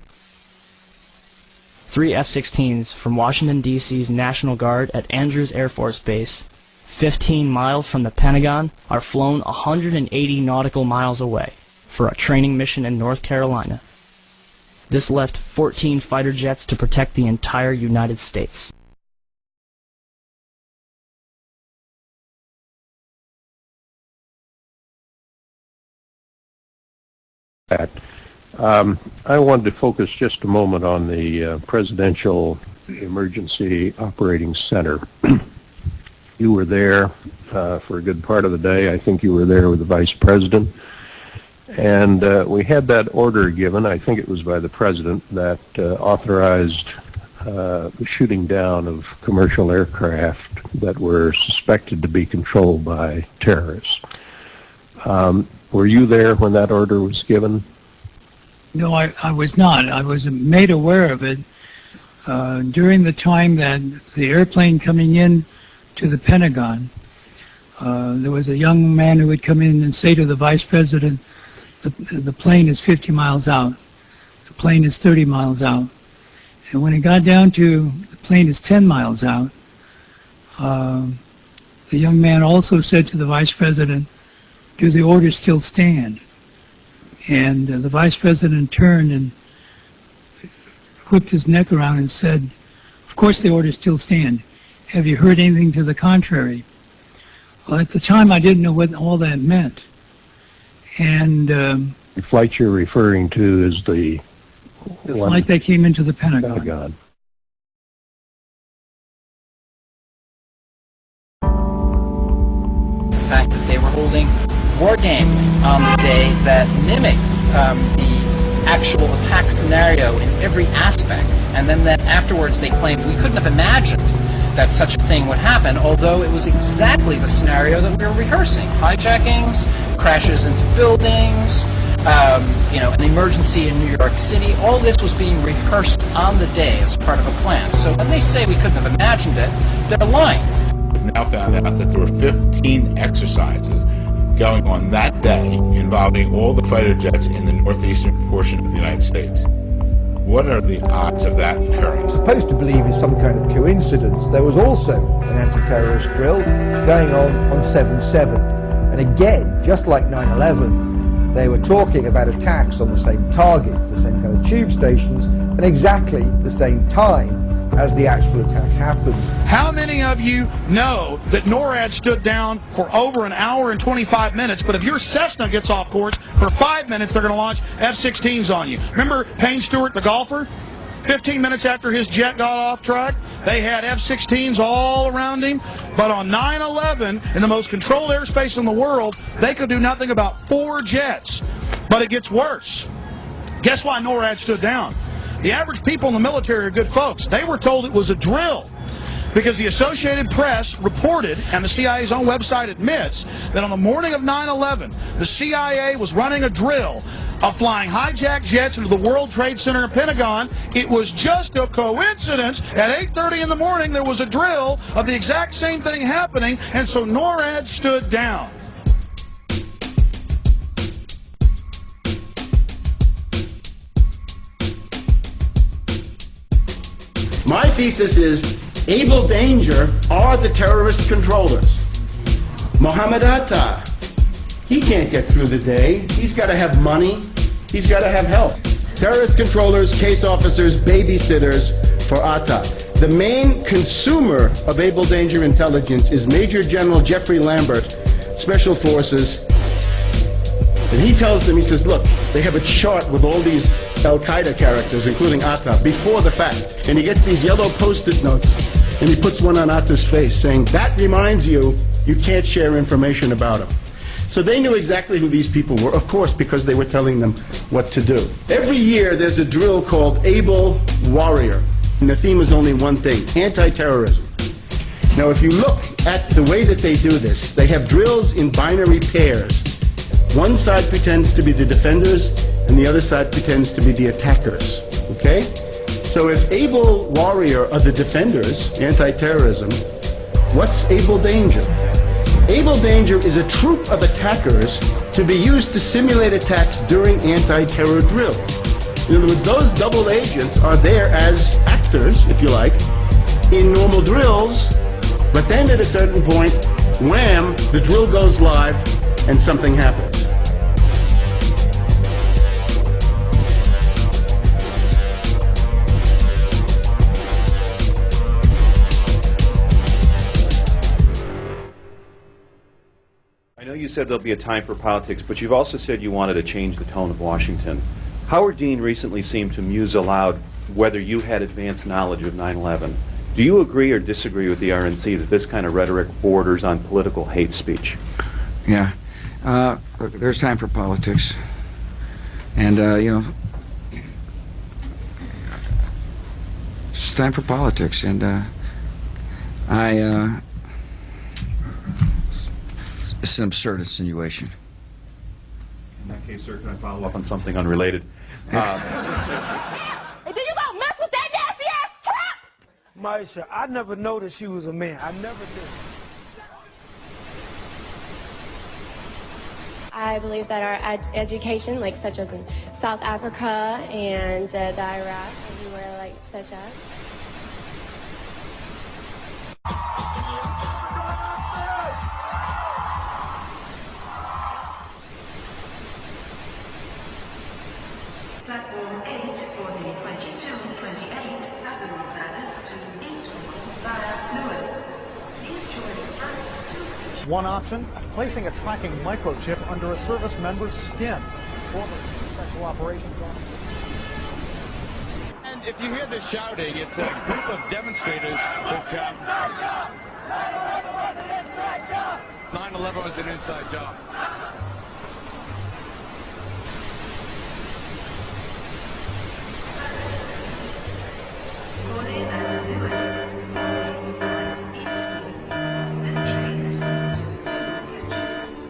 3 F-16s from Washington, D.C.'s National Guard at Andrews Air Force Base, 15 miles from the Pentagon, are flown 180 nautical miles away for a training mission in North Carolina. This left 14 fighter jets to protect the entire United States. I wanted to focus just a moment on the Presidential Emergency Operating Center. You were there for a good part of the day. I think you were there with the Vice President. And we had that order given, I think it was by the President, that authorized the shooting down of commercial aircraft that were suspected to be controlled by terrorists. Were you there when that order was given? No, I was not. I was made aware of it during the time that the airplane coming in to the Pentagon. There was a young man who would come in and say to the Vice President, the plane is 50 miles out. The plane is 30 miles out. And when it got down to the plane is 10 miles out, the young man also said to the Vice President, do the orders still stand? And the Vice President turned and whipped his neck around and said, of course the orders still stand. Have you heard anything to the contrary? Well, at the time I didn't know what all that meant. And the flight you're referring to is the flight that came into the Pentagon. The fact that they were holding war games on the day that mimicked the actual attack scenario in every aspect, and then that afterwards they claimed we couldn't have imagined that such a thing would happen, although it was exactly the scenario that we were rehearsing. Hijackings, crashes into buildings, an emergency in New York City, all this was being rehearsed on the day as part of a plan. So when they say we couldn't have imagined it, they're lying. We've now found out that there were 15 exercises going on that day involving all the fighter jets in the northeastern portion of the United States. What are the odds of that occurring? Supposed to believe is some kind of coincidence. There was also an anti-terrorist drill going on 7/7. And again, just like 9/11, they were talking about attacks on the same targets, the same kind of tube stations, and exactly the same time as the actual attack happened. How many of you know that NORAD stood down for over an hour and 25 minutes, but if your Cessna gets off course for 5 minutes, they're going to launch F-16s on you? Remember Payne Stewart, the golfer? 15 minutes after his jet got off track, they had F-16s all around him. But on 9/11, in the most controlled airspace in the world, they could do nothing about 4 jets. But it gets worse. Guess why NORAD stood down? The average people in the military are good folks. They were told it was a drill because the Associated Press reported, and the CIA's own website admits, that on the morning of 9/11, the CIA was running a drill of flying hijacked jets into the World Trade Center and Pentagon. It was just a coincidence. At 8:30 in the morning, there was a drill of the exact same thing happening, and so NORAD stood down. My thesis is Abel Danger are the terrorist controllers. Mohammed Atta, He can't get through the day. He's got to have money. He's got to have help. Terrorist controllers, case officers, babysitters for Atta. The main consumer of Able Danger intelligence is Major General Jeffrey Lambert, Special Forces. And he tells them, he says, look, they have a chart with all these Al-Qaeda characters, including Atta, before the fact. And he gets these yellow Post-it notes, and he puts one on Atta's face, saying, that reminds you, you can't share information about him. So they knew exactly who these people were, of course, because they were telling them what to do. Every year there's a drill called Able Warrior, and the theme is only one thing, anti-terrorism. Now if you look at the way that they do this, they have drills in binary pairs. One side pretends to be the defenders, and the other side pretends to be the attackers, okay? So if Able Warrior are the defenders, anti-terrorism, what's Able Danger? Able Danger is a troop of attackers to be used to simulate attacks during anti-terror drills. In other words, those double agents are there as actors, if you like, in normal drills, but then at a certain point, wham, the drill goes live and something happens. I know you said there'll be a time for politics, but you've also said you wanted to change the tone of Washington. Howard Dean recently seemed to muse aloud whether you had advanced knowledge of 9/11. Do you agree or disagree with the RNC that this kind of rhetoric borders on political hate speech? Yeah. Look, there's time for politics. And, you know, it's time for politics. And, it's an absurd insinuation. In that case, sir, can I follow up on something unrelated? Hey, did you go mess with that nasty ass trap? Maisha, I never noticed she was a man. I never did. I believe that our education, like such as in South Africa and the Iraq, everywhere like such as. Platform 8 for the 2228 Southern service to Eastbourne via Lewis. Please join the first 2. One option, placing a tracking microchip under a service member's skin. Former Special Operations Officer. And if you hear the shouting, it's a group of demonstrators who come. 9/11 was an inside job.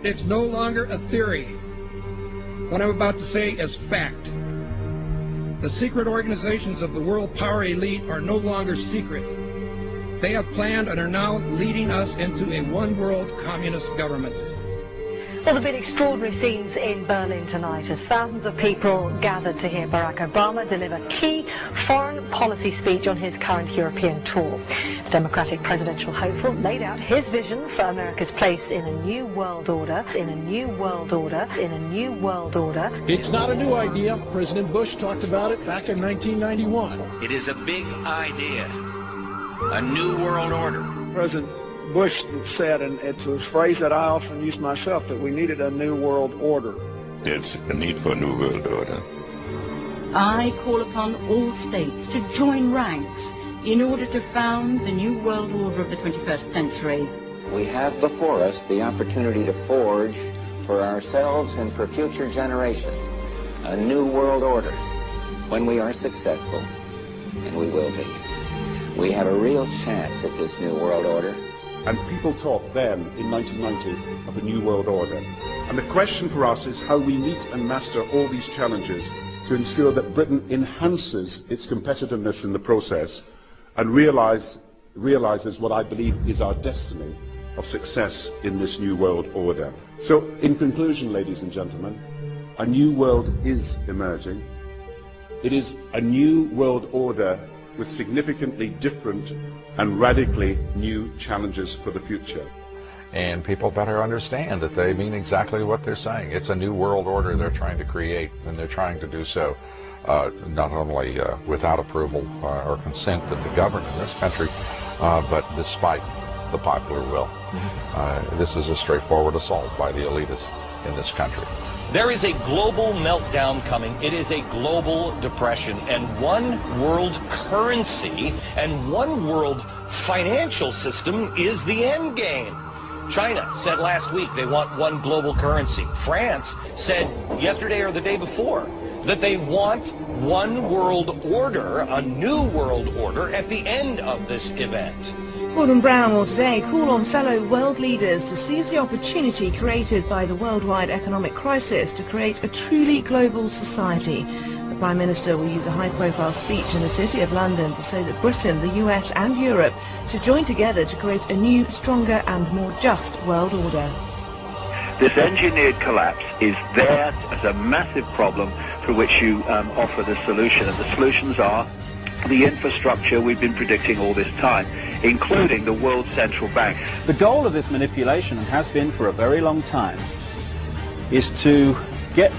It's no longer a theory. What I'm about to say is fact. The secret organizations of the world power elite are no longer secret. They have planned and are now leading us into a one-world communist government. Well, there have been extraordinary scenes in Berlin tonight as thousands of people gathered to hear Barack Obama deliver key foreign policy speech on his current European tour. The Democratic presidential hopeful laid out his vision for America's place in a new world order, in a new world order, in a new world order. It's not a new idea. President Bush talked about it back in 1991. It is a big idea. A new world order. President Bush said, and it's a phrase that I often use myself, that we needed a new world order. There's a need for a new world order. I call upon all states to join ranks in order to found the new world order of the 21st century. We have before us the opportunity to forge for ourselves and for future generations a new world order. When we are successful, and we will be, we have a real chance at this new world order. And people talked then, in 1990, of a new world order. And the question for us is how we meet and master all these challenges to ensure that Britain enhances its competitiveness in the process and realizes what I believe is our destiny of success in this new world order. So, in conclusion, ladies and gentlemen, a new world is emerging. It is a new world order with significantly different and radically new challenges for the future. And people better understand that they mean exactly what they're saying. It's a new world order they're trying to create, and they're trying to do so not only without approval or consent of the government in this country, but despite the popular will. This is a straightforward assault by the elitists in this country. There is a global meltdown coming. It is a global depression, and one world currency and one world financial system is the end game. China said last week they want one global currency. France said yesterday or the day before that they want one world order, a new world order, at the end of this event. Gordon Brown will today call on fellow world leaders to seize the opportunity created by the worldwide economic crisis to create a truly global society. The Prime Minister will use a high-profile speech in the City of London to say that Britain, the US and Europe should join together to create a new, stronger and more just world order. This engineered collapse is there as a massive problem for which you offer the solution, and the solutions are the infrastructure we've been predicting all this time, including the World Central Bank. The goal of this manipulation, and has been for a very long time, is to get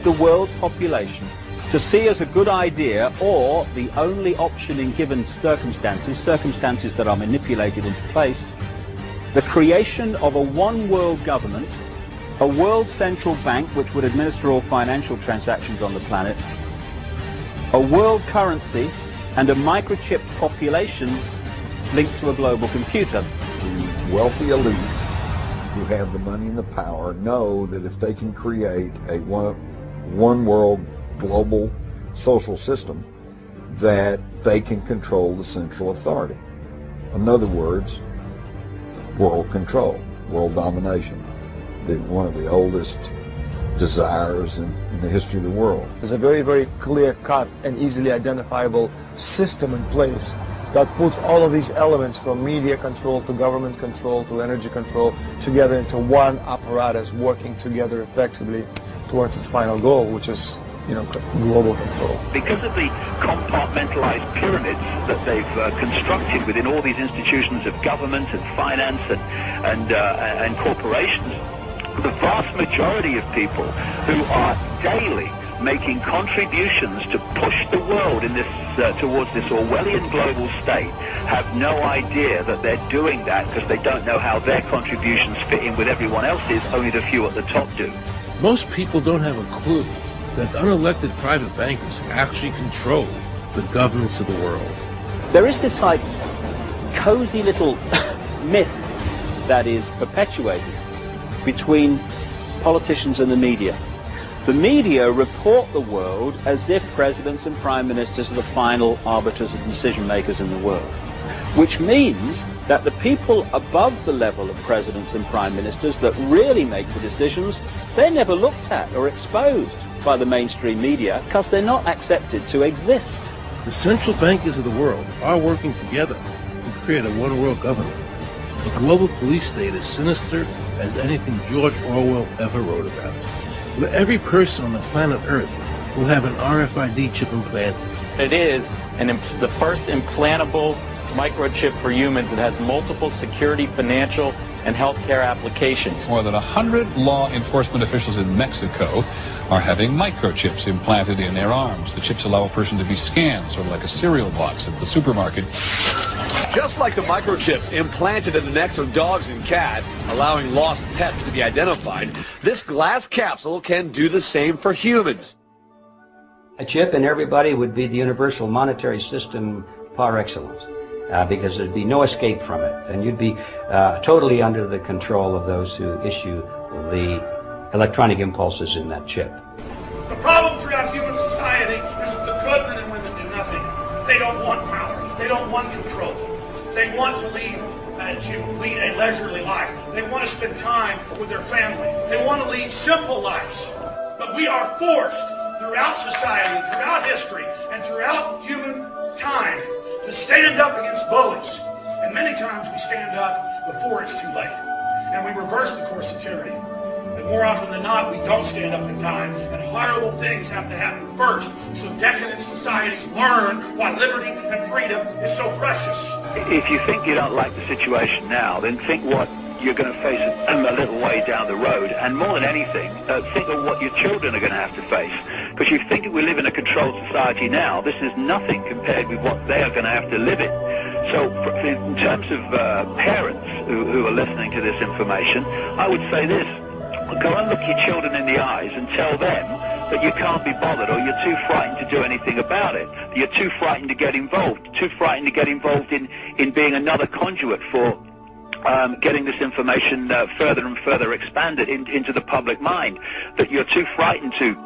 the world population to see as a good idea, or the only option in given circumstances that are manipulated into place, the creation of a one world government, a world central bank which would administer all financial transactions on the planet, a world currency, and a microchipped population linked to a global computer. The wealthy elite who have the money and the power know that if they can create a one world global social system, that they can control the central authority. In other words, world control, world domination, one of the oldest desires in the history of the world. There's a very, very clear-cut and easily identifiable system in place that puts all of these elements, from media control to government control to energy control, together into one apparatus working together effectively towards its final goal, which is, global control. Because of the compartmentalized pyramids that they've constructed within all these institutions of government and finance and corporations, the vast majority of people who are daily making contributions to push the world in this towards this Orwellian global state have no idea that they're doing that, because they don't know how their contributions fit in with everyone else's. Only the few at the top do. Most people don't have a clue that unelected private bankers actually control the governments of the world. There is this cozy little myth that is perpetuated between politicians and the media. The media report the world as if presidents and prime ministers are the final arbiters and decision makers in the world, which means that the people above the level of presidents and prime ministers that really make the decisions, they're never looked at or exposed by the mainstream media because they're not accepted to exist. The central bankers of the world are working together to create a one-world government. The global police state is sinister as anything George Orwell ever wrote about. Where every person on the planet Earth will have an RFID chip implanted. It is the first implantable microchip for humans that has multiple security, financial, and healthcare applications. More than 100 law enforcement officials in Mexico are having microchips implanted in their arms. The chips allow a person to be scanned, sort of like a cereal box at the supermarket. Just like the microchips implanted in the necks of dogs and cats, allowing lost pets to be identified, this glass capsule can do the same for humans. A chip in everybody would be the universal monetary system par excellence, because there'd be no escape from it, and you'd be totally under the control of those who issue the electronic impulses in that chip. The problem throughout human society is that the good men and women do nothing. They don't want power. They don't want control. They want to lead a leisurely life. They want to spend time with their family. They want to lead simple lives. But we are forced throughout society, throughout history, and throughout human time to stand up against bullies. And many times we stand up before it's too late. And we reverse the course of tyranny. And more often than not, we don't stand up in time, and horrible things have to happen first, so decadent societies learn why liberty and freedom is so precious. If you think you don't like the situation now, then think what you're going to face a little way down the road. And more than anything, think of what your children are going to have to face. Because you think that we live in a controlled society now, this is nothing compared with what they are going to have to live in. So in terms of parents who are listening to this information, I would say this: go and look your children in the eyes and tell them that you can't be bothered, or you're too frightened to do anything about it. You're too frightened to get involved, in being another conduit for getting this information further and further expanded into the public mind. That you're too frightened to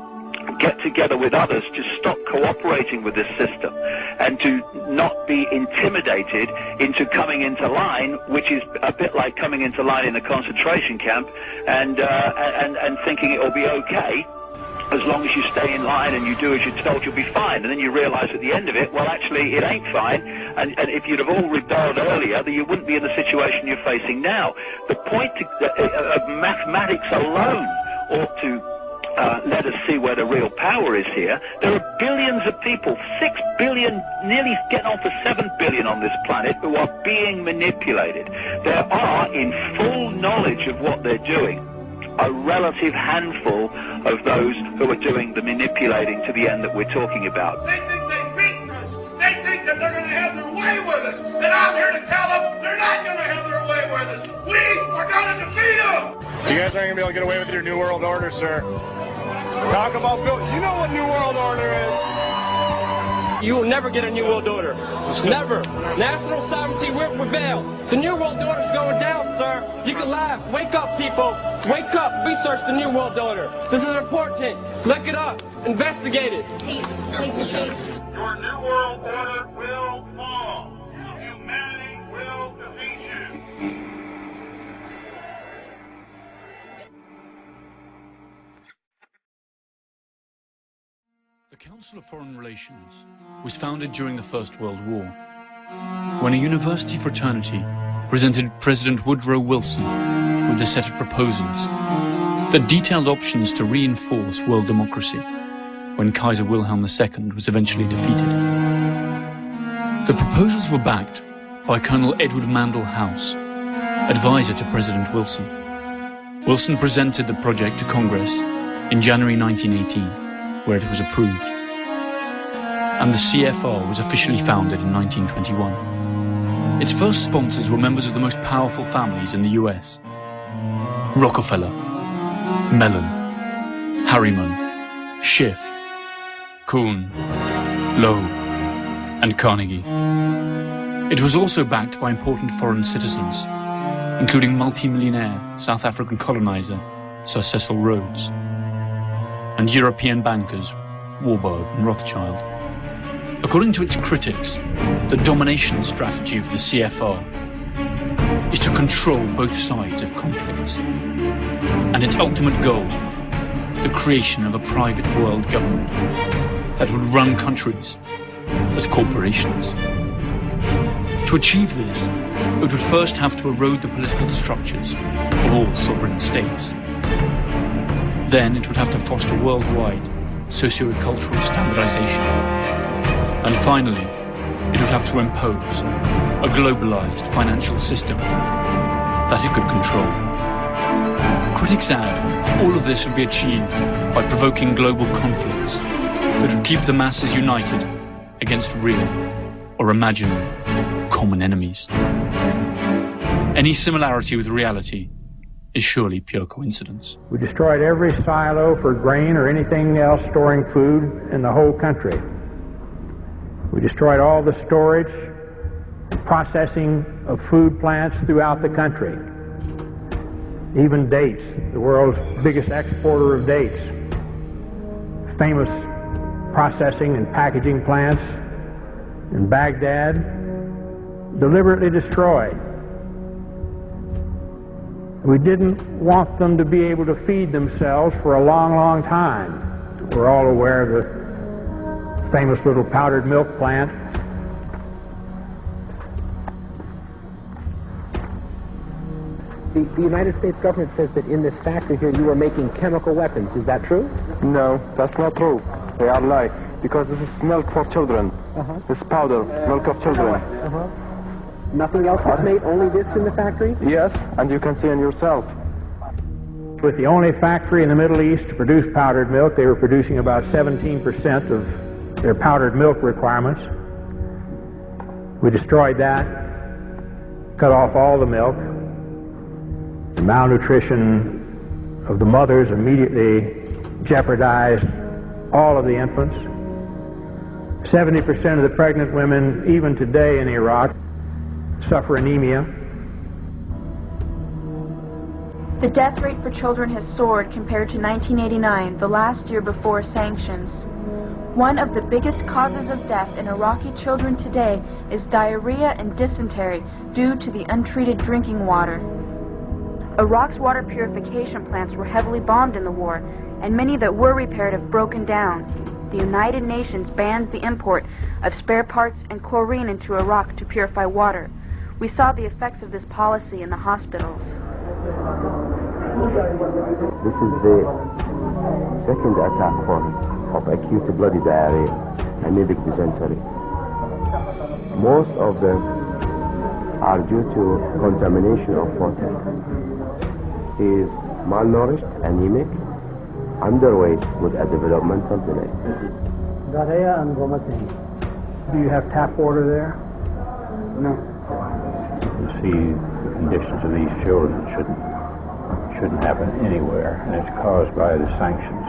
get together with others, to stop cooperating with this system, and to not be intimidated into coming into line, which is a bit like coming into line in a concentration camp, and thinking it will be okay. As long as you stay in line and you do as you're told, you'll be fine. And then you realize at the end of it, well, actually, it ain't fine. And if you'd have all rebelled earlier, then you wouldn't be in the situation you're facing now. The point of mathematics alone ought to let us see where the real power is here. There are billions of people, 6 billion, nearly getting on for 7 billion on this planet, who are being manipulated. There are, in full knowledge of what they're doing, a relative handful of those who are doing the manipulating to the end that we're talking about. They think they've beaten us. They think that they're going to have their way with us. And I'm here to tell them they're not going to have their way with us. We are going to defeat them. You guys aren't going to be able to get away with your New World Order, sir. Talk about Bill. You know what New World Order is. You will never get a New World Order. Never. National sovereignty will prevail. The New World Order is going down, sir. You can laugh. Wake up, people. Wake up. Research the New World Order. This is important. Look it up. Investigate it. Your New World Order will fall. Humanity will defeat you. The Council of Foreign Relations was founded during the First World War, when a university fraternity presented President Woodrow Wilson with a set of proposals that detailed options to reinforce world democracy when Kaiser Wilhelm II was eventually defeated. The proposals were backed by Colonel Edward Mandell House, advisor to President Wilson. Wilson presented the project to Congress in January 1918, where it was approved. And the CFR was officially founded in 1921. Its first sponsors were members of the most powerful families in the US: Rockefeller, Mellon, Harriman, Schiff, Kuhn, Loeb, and Carnegie. It was also backed by important foreign citizens, including multimillionaire South African colonizer Sir Cecil Rhodes, and European bankers Warburg and Rothschild. According to its critics, the domination strategy of the CFR is to control both sides of conflicts, and its ultimate goal, the creation of a private world government that would run countries as corporations. To achieve this, it would first have to erode the political structures of all sovereign states. Then it would have to foster worldwide socio-cultural standardization. And finally, it would have to impose a globalized financial system that it could control. Critics add that all of this would be achieved by provoking global conflicts that would keep the masses united against real or imaginary common enemies. Any similarity with reality is surely pure coincidence. We destroyed every silo for grain or anything else storing food in the whole country. We destroyed all the storage, processing of food plants throughout the country. Even dates, the world's biggest exporter of dates. Famous processing and packaging plants in Baghdad, deliberately destroyed. We didn't want them to be able to feed themselves for a long, long time. We're all aware of the famous little powdered milk plant. The United States government says that in this factory here you are making chemical weapons. Is that true? No, that's not true. They are lying. Because this is milk for children. This powder, milk of children. Nothing else was made, only this in the factory? Yes, and you can see it yourself. With the only factory in the Middle East to produce powdered milk, they were producing about 17% of their powdered milk requirements. We destroyed that, cut off all the milk. The malnutrition of the mothers immediately jeopardized all of the infants. 70% of the pregnant women, even today in Iraq, suffer anemia. The death rate for children has soared compared to 1989, the last year before sanctions. One of the biggest causes of death in Iraqi children today is diarrhea and dysentery due to the untreated drinking water. Iraq's water purification plants were heavily bombed in the war, and many that were repaired have broken down. The United Nations bans the import of spare parts and chlorine into Iraq to purify water. We saw the effects of this policy in the hospitals. This is the second attack form of acute bloody diarrhea, anemic dysentery. Most of them are due to contamination of water. He is malnourished, anemic, underweight with a developmental delay. Do you have tap water there? No. You see, the conditions of these children shouldn't happen anywhere, and it's caused by the sanctions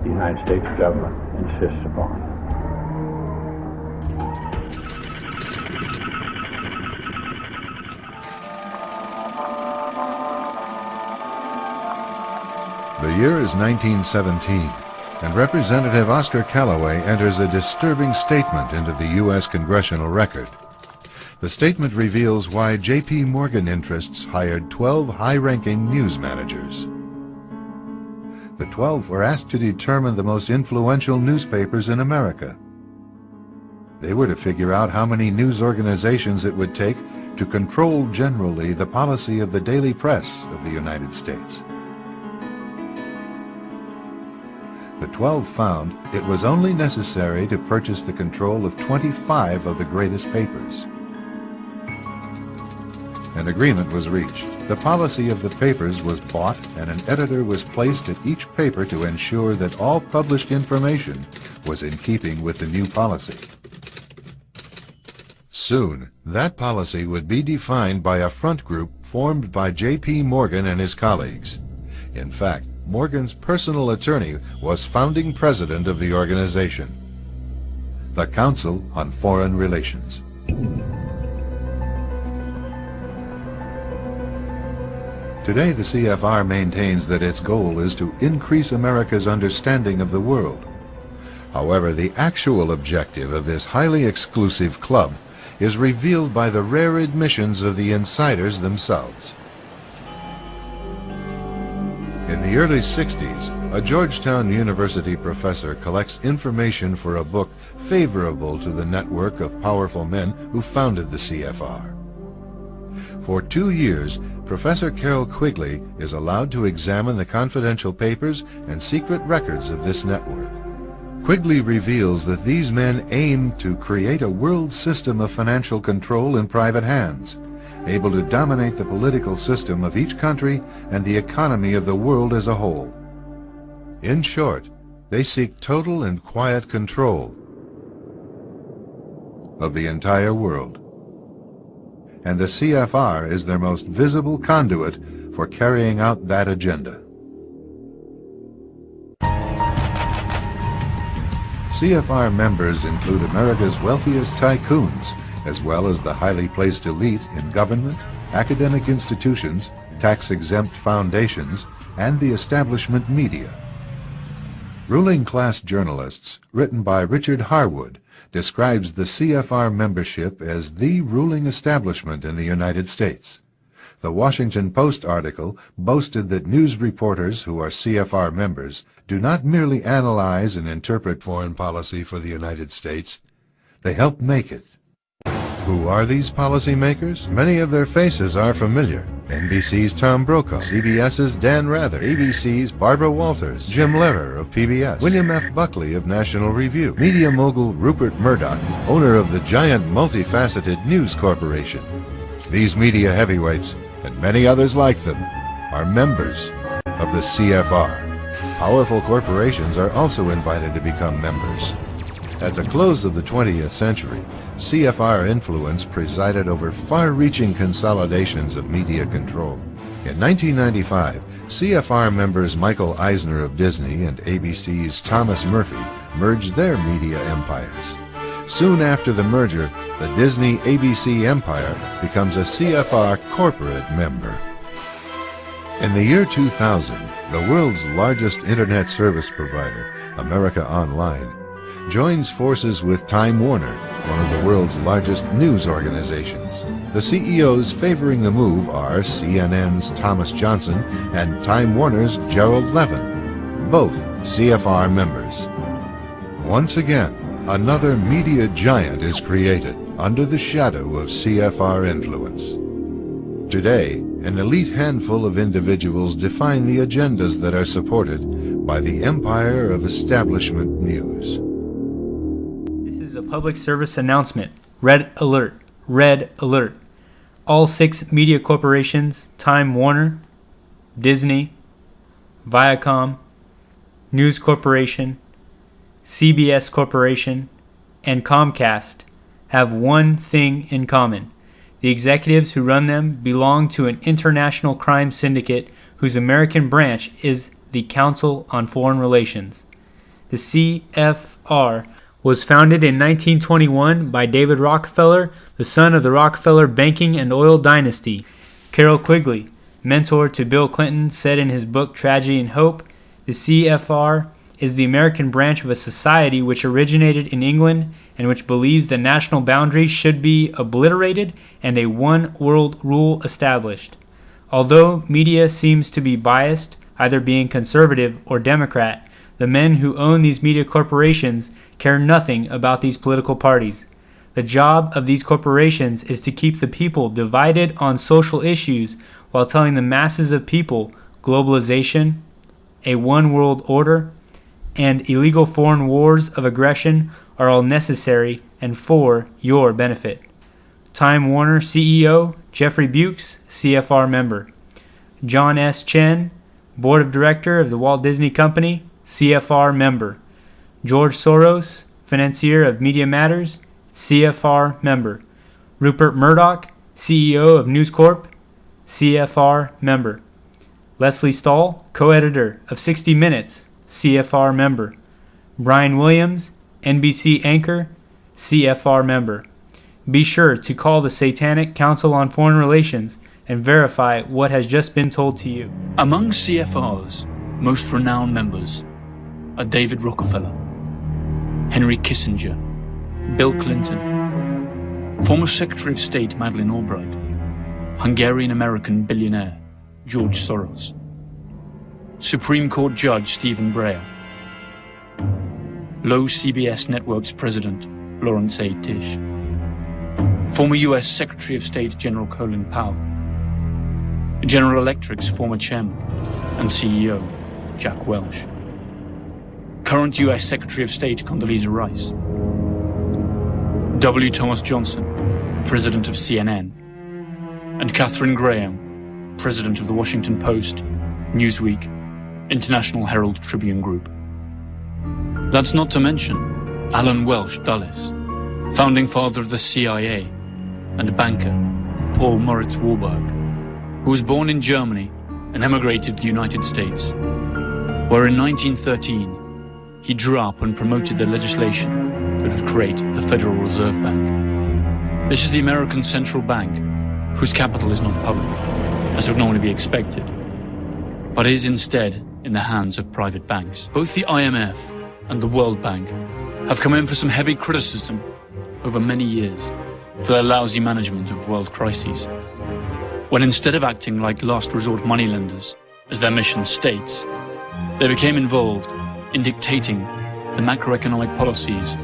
the United States government insists upon. The year is 1917, and Representative Oscar Callaway enters a disturbing statement into the U.S. Congressional Record. The statement reveals why J.P. Morgan interests hired 12 high-ranking news managers. The 12 were asked to determine the most influential newspapers in America. They were to figure out how many news organizations it would take to control generally the policy of the daily press of the United States. The 12 found it was only necessary to purchase the control of 25 of the greatest papers. An agreement was reached. The policy of the papers was bought, and an editor was placed at each paper to ensure that all published information was in keeping with the new policy. Soon, that policy would be defined by a front group formed by J.P. Morgan and his colleagues. In fact, Morgan's personal attorney was founding president of the organization, the Council on Foreign Relations. Today, the CFR maintains that its goal is to increase America's understanding of the world. However, the actual objective of this highly exclusive club is revealed by the rare admissions of the insiders themselves. In the early 60s, a Georgetown University professor collects information for a book favorable to the network of powerful men who founded the CFR. For 2 years, Professor Carroll Quigley is allowed to examine the confidential papers and secret records of this network. Quigley reveals that these men aim to create a world system of financial control in private hands, able to dominate the political system of each country and the economy of the world as a whole. In short, they seek total and quiet control of the entire world. And the CFR is their most visible conduit for carrying out that agenda. CFR members include America's wealthiest tycoons, as well as the highly placed elite in government, academic institutions, tax-exempt foundations, and the establishment media. Ruling Class Journalists, written by Richard Harwood, describes the CFR membership as the ruling establishment in the United States. The Washington Post article boasted that news reporters who are CFR members do not merely analyze and interpret foreign policy for the United States, they help make it. Who are these policymakers? Many of their faces are familiar. NBC's Tom Brokaw, CBS's Dan Rather, ABC's Barbara Walters, Jim Lehrer of PBS, William F. Buckley of National Review, media mogul Rupert Murdoch, owner of the giant multifaceted News Corporation. These media heavyweights, and many others like them, are members of the CFR. Powerful corporations are also invited to become members. At the close of the 20th century, CFR influence presided over far-reaching consolidations of media control. In 1995, CFR members Michael Eisner of Disney and ABC's Thomas Murphy merged their media empires. Soon after the merger, the Disney-ABC empire becomes a CFR corporate member. In the year 2000, the world's largest internet service provider, America Online, joins forces with Time Warner, one of the world's largest news organizations. The CEOs favoring the move are CNN's Thomas Johnson and Time Warner's Gerald Levin, both CFR members. Once again, another media giant is created under the shadow of CFR influence. Today, an elite handful of individuals define the agendas that are supported by the empire of establishment news. This is a public service announcement. Red alert. Red alert. All 6 media corporations, Time Warner, Disney, Viacom, News Corporation, CBS Corporation, and Comcast, have one thing in common. The executives who run them belong to an international crime syndicate whose American branch is the Council on Foreign Relations. The CFR was founded in 1921 by David Rockefeller, the son of the Rockefeller banking and oil dynasty. Carroll Quigley, mentor to Bill Clinton, said in his book Tragedy and Hope, the CFR is the American branch of a society which originated in England and which believes that national boundaries should be obliterated and a one-world rule established. Although media seems to be biased, either being conservative or Democrat, the men who own these media corporations care nothing about these political parties. The job of these corporations is to keep the people divided on social issues while telling the masses of people globalization, a one-world order, and illegal foreign wars of aggression are all necessary and for your benefit. Time Warner CEO Jeffrey Bukes, CFR member. John S. Chen, Board of Director of the Walt Disney Company, CFR member. George Soros, financier of Media Matters, CFR member. Rupert Murdoch, CEO of News Corp, CFR member. Leslie Stahl, co-editor of 60 Minutes, CFR member. Brian Williams, NBC anchor, CFR member. Be sure to call the Satanic Council on Foreign Relations and verify what has just been told to you. Among CFR's most renowned members are David Rockefeller, Henry Kissinger, Bill Clinton, former Secretary of State Madeleine Albright, Hungarian-American billionaire George Soros, Supreme Court Judge Stephen Breyer, Low CBS Network's President Lawrence A. Tisch, former U.S. Secretary of State General Colin Powell, General Electric's former chairman and CEO Jack Welch, current U.S. Secretary of State Condoleezza Rice, W. Thomas Johnson, President of CNN, and Katharine Graham, President of the Washington Post, Newsweek, International Herald Tribune Group. That's not to mention Alan Welsh Dulles, founding father of the CIA, and banker Paul Moritz Warburg, who was born in Germany and emigrated to the United States, where in 1913 he drew up and promoted the legislation that would create the Federal Reserve Bank. This is the American Central Bank, whose capital is not public, as would normally be expected, but is instead in the hands of private banks. Both the IMF and the World Bank have come in for some heavy criticism over many years for their lousy management of world crises, when instead of acting like last resort moneylenders, as their mission states, they became involved in dictating the macroeconomic policies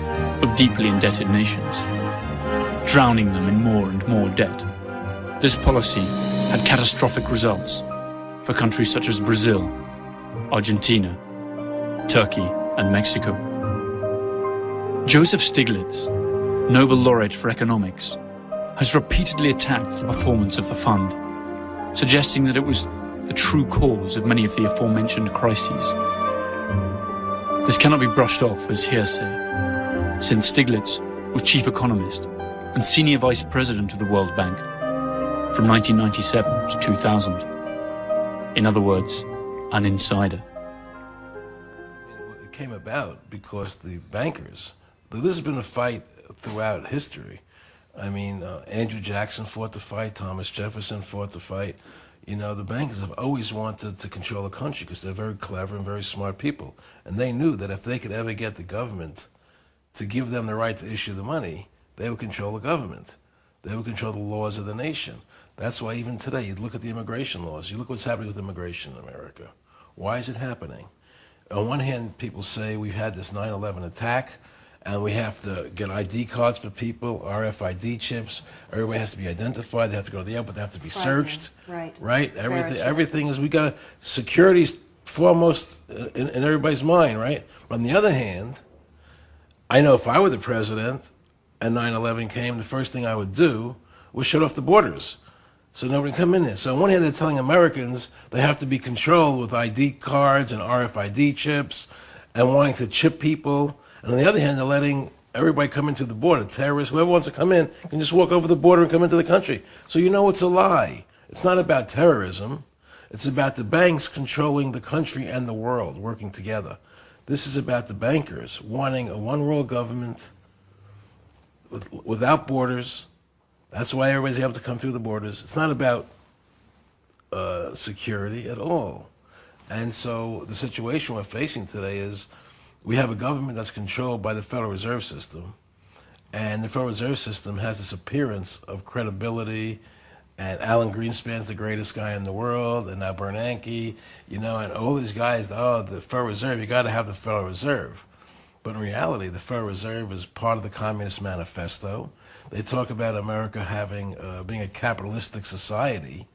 of deeply indebted nations. drowning them in more and more debt. This policy had catastrophic results for countries such as Brazil, Argentina, Turkey, and Mexico. Joseph Stiglitz, Nobel laureate for economics, has repeatedly attacked the performance of the fund, suggesting that it was the true cause of many of the aforementioned crises. This cannot be brushed off as hearsay, since Stiglitz was chief economist and senior vice president of the World Bank from 1997 to 2000. In other words, an insider. It came about because the bankers, this has been a fight throughout history. I mean, Andrew Jackson fought the fight, Thomas Jefferson fought the fight. You know, the bankers have always wanted to control the country because they're very clever and very smart people. And they knew that if they could ever get the government to give them the right to issue the money, they would control the government. They would control the laws of the nation. That's why even today, you look at the immigration laws. You look what's happening with immigration in America. Why is it happening? On one hand, people say we've had this 9/11 attack, and we have to get ID cards for people, RFID chips. Everybody has to be identified. They have to go to the airport. They have to be searched. Right. Everything is, we got security's foremost in everybody's mind, right? But on the other hand, I know if I were the president and 9/11 came, the first thing I would do was shut off the borders so nobody can come in there. So on one hand, they're telling Americans they have to be controlled with ID cards and RFID chips and wanting to chip people. And on the other hand, they're letting everybody come into the border. Terrorists, whoever wants to come in, can just walk over the border and come into the country. So you know it's a lie. It's not about terrorism. It's about the banks controlling the country and the world, working together. This is about the bankers wanting a one-world government without borders. That's why everybody's able to come through the borders. It's not about security at all. And so the situation we're facing today is we have a government that's controlled by the Federal Reserve System, and the Federal Reserve System has this appearance of credibility, and Alan Greenspan's the greatest guy in the world, and now Bernanke, you know, and all these guys, the Federal Reserve, you got to have the Federal Reserve. But in reality, the Federal Reserve is part of the Communist Manifesto. They talk about America having, being a capitalistic society,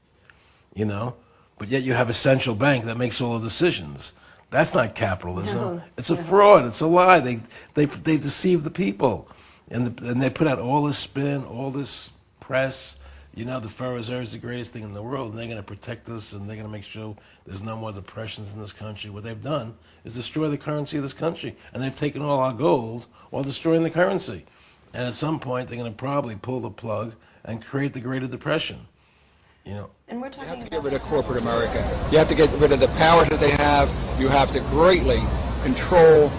you know, but yet you have a central bank that makes all the decisions. That's not capitalism. No, it's a fraud. It's a lie. They deceive the people, and they put out all this spin, all this press. You know, the Federal Reserve is the greatest thing in the world, and they're going to protect us, and they're going to make sure there's no more depressions in this country. What they've done is destroy the currency of this country, and they've taken all our gold while destroying the currency. And at some point, they're going to probably pull the plug and create the Greater Depression. You know. And we're talking. You have to get rid of corporate America. You have to get rid of the power that they have. You have to greatly control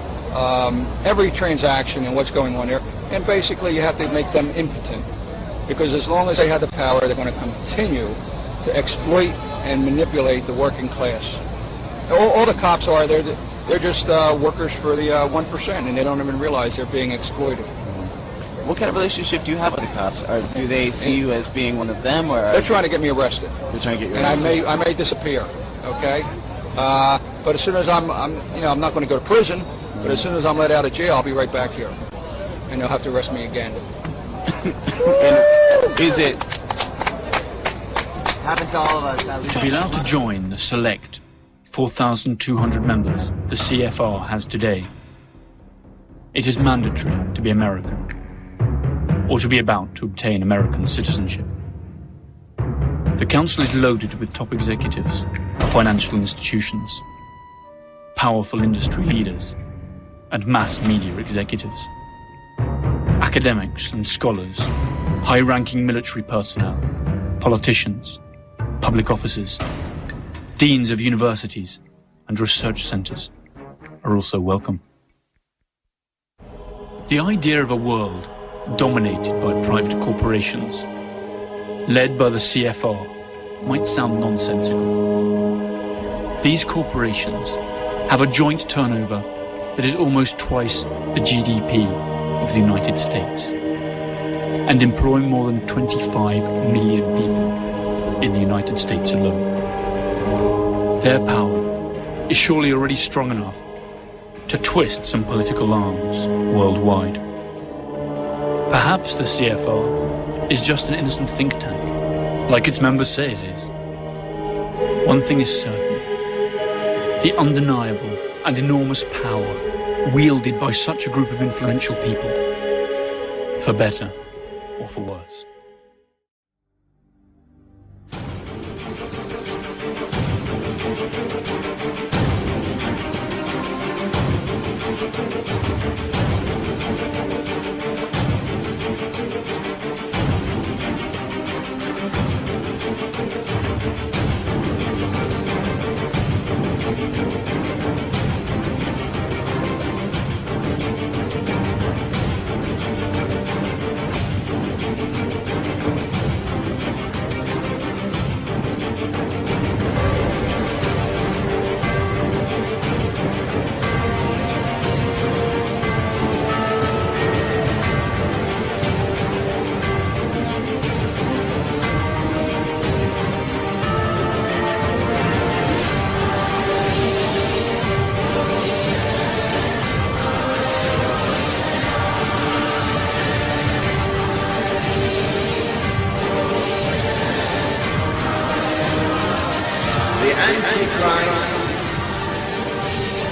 every transaction and what's going on there. And basically, you have to make them impotent. Because as long as they have the power, they're going to continue to exploit and manipulate the working class. All the cops are, they're just workers for the 1%, and they don't even realize they're being exploited. What kind of relationship do you have with the cops? Or do they see you as being one of them, or they're trying to get me arrested? They're trying to get you arrested. And I may disappear. Okay, but as soon as I'm not going to go to prison. But as soon as I'm let out of jail, I'll be right back here, and they'll have to arrest me again. And is it happened to all of us? At least. To be allowed to join the select 4,200 members the CFR has today, it is mandatory to be American, or to be about to obtain American citizenship. The council is loaded with top executives of financial institutions, powerful industry leaders, and mass media executives. Academics and scholars, high-ranking military personnel, politicians, public officers, deans of universities, and research centers are also welcome. The idea of a world dominated by private corporations, led by the CFR, might sound nonsensical. These corporations have a joint turnover that is almost twice the GDP of the United States, and employ more than 25 million people in the United States alone. Their power is surely already strong enough to twist some political arms worldwide. Perhaps the CFR is just an innocent think tank, like its members say it is. One thing is certain: the undeniable and enormous power wielded by such a group of influential people, for better or for worse. Antichrist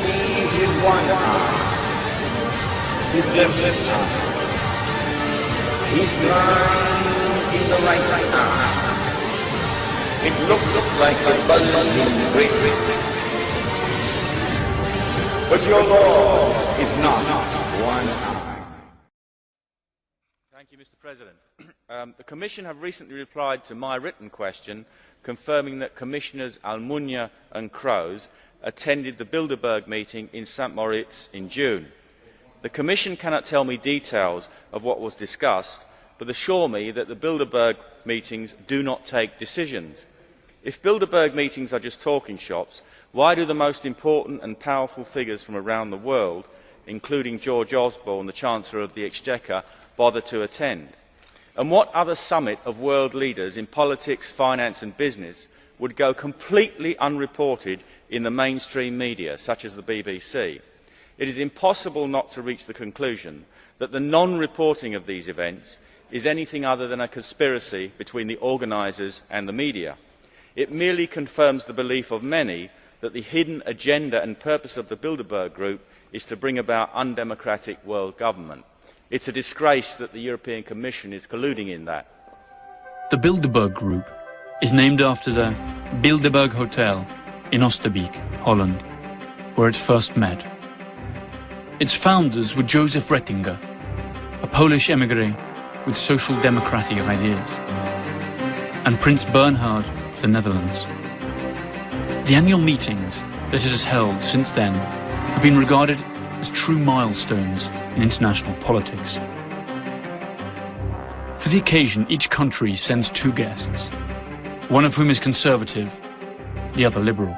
sees with one eye, his left eye. He's blind in the right eye. It looks like a buzzing great river. But your Lord is not one eye. Thank you, Mr. President. The Commission have recently replied to my written question confirming that Commissioners Almunia and Kroes attended the Bilderberg meeting in St Moritz in June. The Commission cannot tell me details of what was discussed, but assure me that the Bilderberg meetings do not take decisions. If Bilderberg meetings are just talking shops, why do the most important and powerful figures from around the world, including George Osborne, the Chancellor of the Exchequer, bother to attend? And what other summit of world leaders in politics, finance and business would go completely unreported in the mainstream media, such as the BBC? It is impossible not to reach the conclusion that the non-reporting of these events is anything other than a conspiracy between the organisers and the media. It merely confirms the belief of many that the hidden agenda and purpose of the Bilderberg Group is to bring about undemocratic world government. It's a disgrace that the European Commission is colluding in that. The Bilderberg Group is named after the Bilderberg Hotel in Oosterbeek, Holland, where it first met. Its founders were Joseph Rettinger, a Polish emigre with social democratic ideas, and Prince Bernhard of the Netherlands. The annual meetings that it has held since then have been regarded as true milestones in international politics. For the occasion, each country sends 2 guests, one of whom is conservative, the other liberal.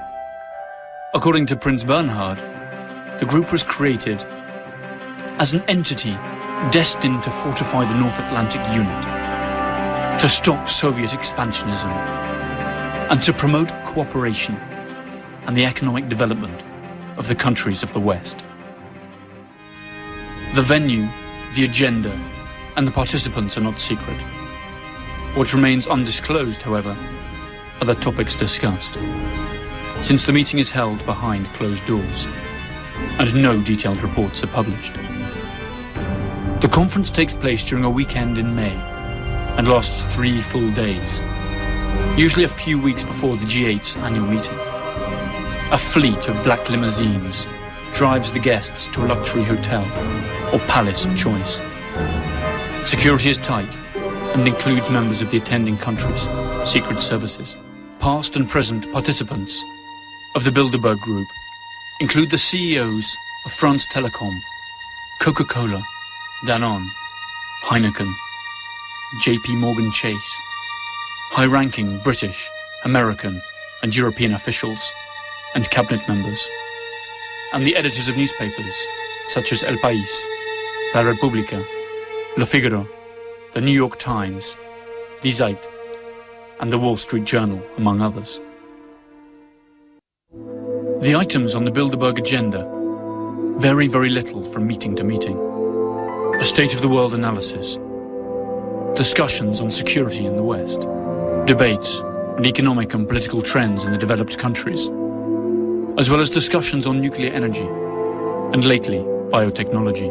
According to Prince Bernhard, the group was created as an entity destined to fortify the North Atlantic unit, to stop Soviet expansionism, and to promote cooperation and the economic development of the countries of the West. The venue, the agenda, and the participants are not secret. What remains undisclosed, however, are the topics discussed, since the meeting is held behind closed doors, and no detailed reports are published. The conference takes place during a weekend in May, and lasts 3 full days, usually a few weeks before the G8's annual meeting. A fleet of black limousines drives the guests to a luxury hotel or palace of choice. Security is tight and includes members of the attending countries' secret services. Past and present participants of the Bilderberg Group include the CEOs of France Telecom, Coca-Cola, Danone, Heineken, JP Morgan Chase, high-ranking British, American and European officials and cabinet members, and the editors of newspapers such as El País, La Repubblica, Le Figaro, the New York Times, Die Zeit, and the Wall Street Journal, among others. The items on the Bilderberg agenda vary very little from meeting to meeting. A state-of-the-world analysis discussions on security in the West, debates on economic and political trends in the developed countries, as well as discussions on nuclear energy and lately biotechnology.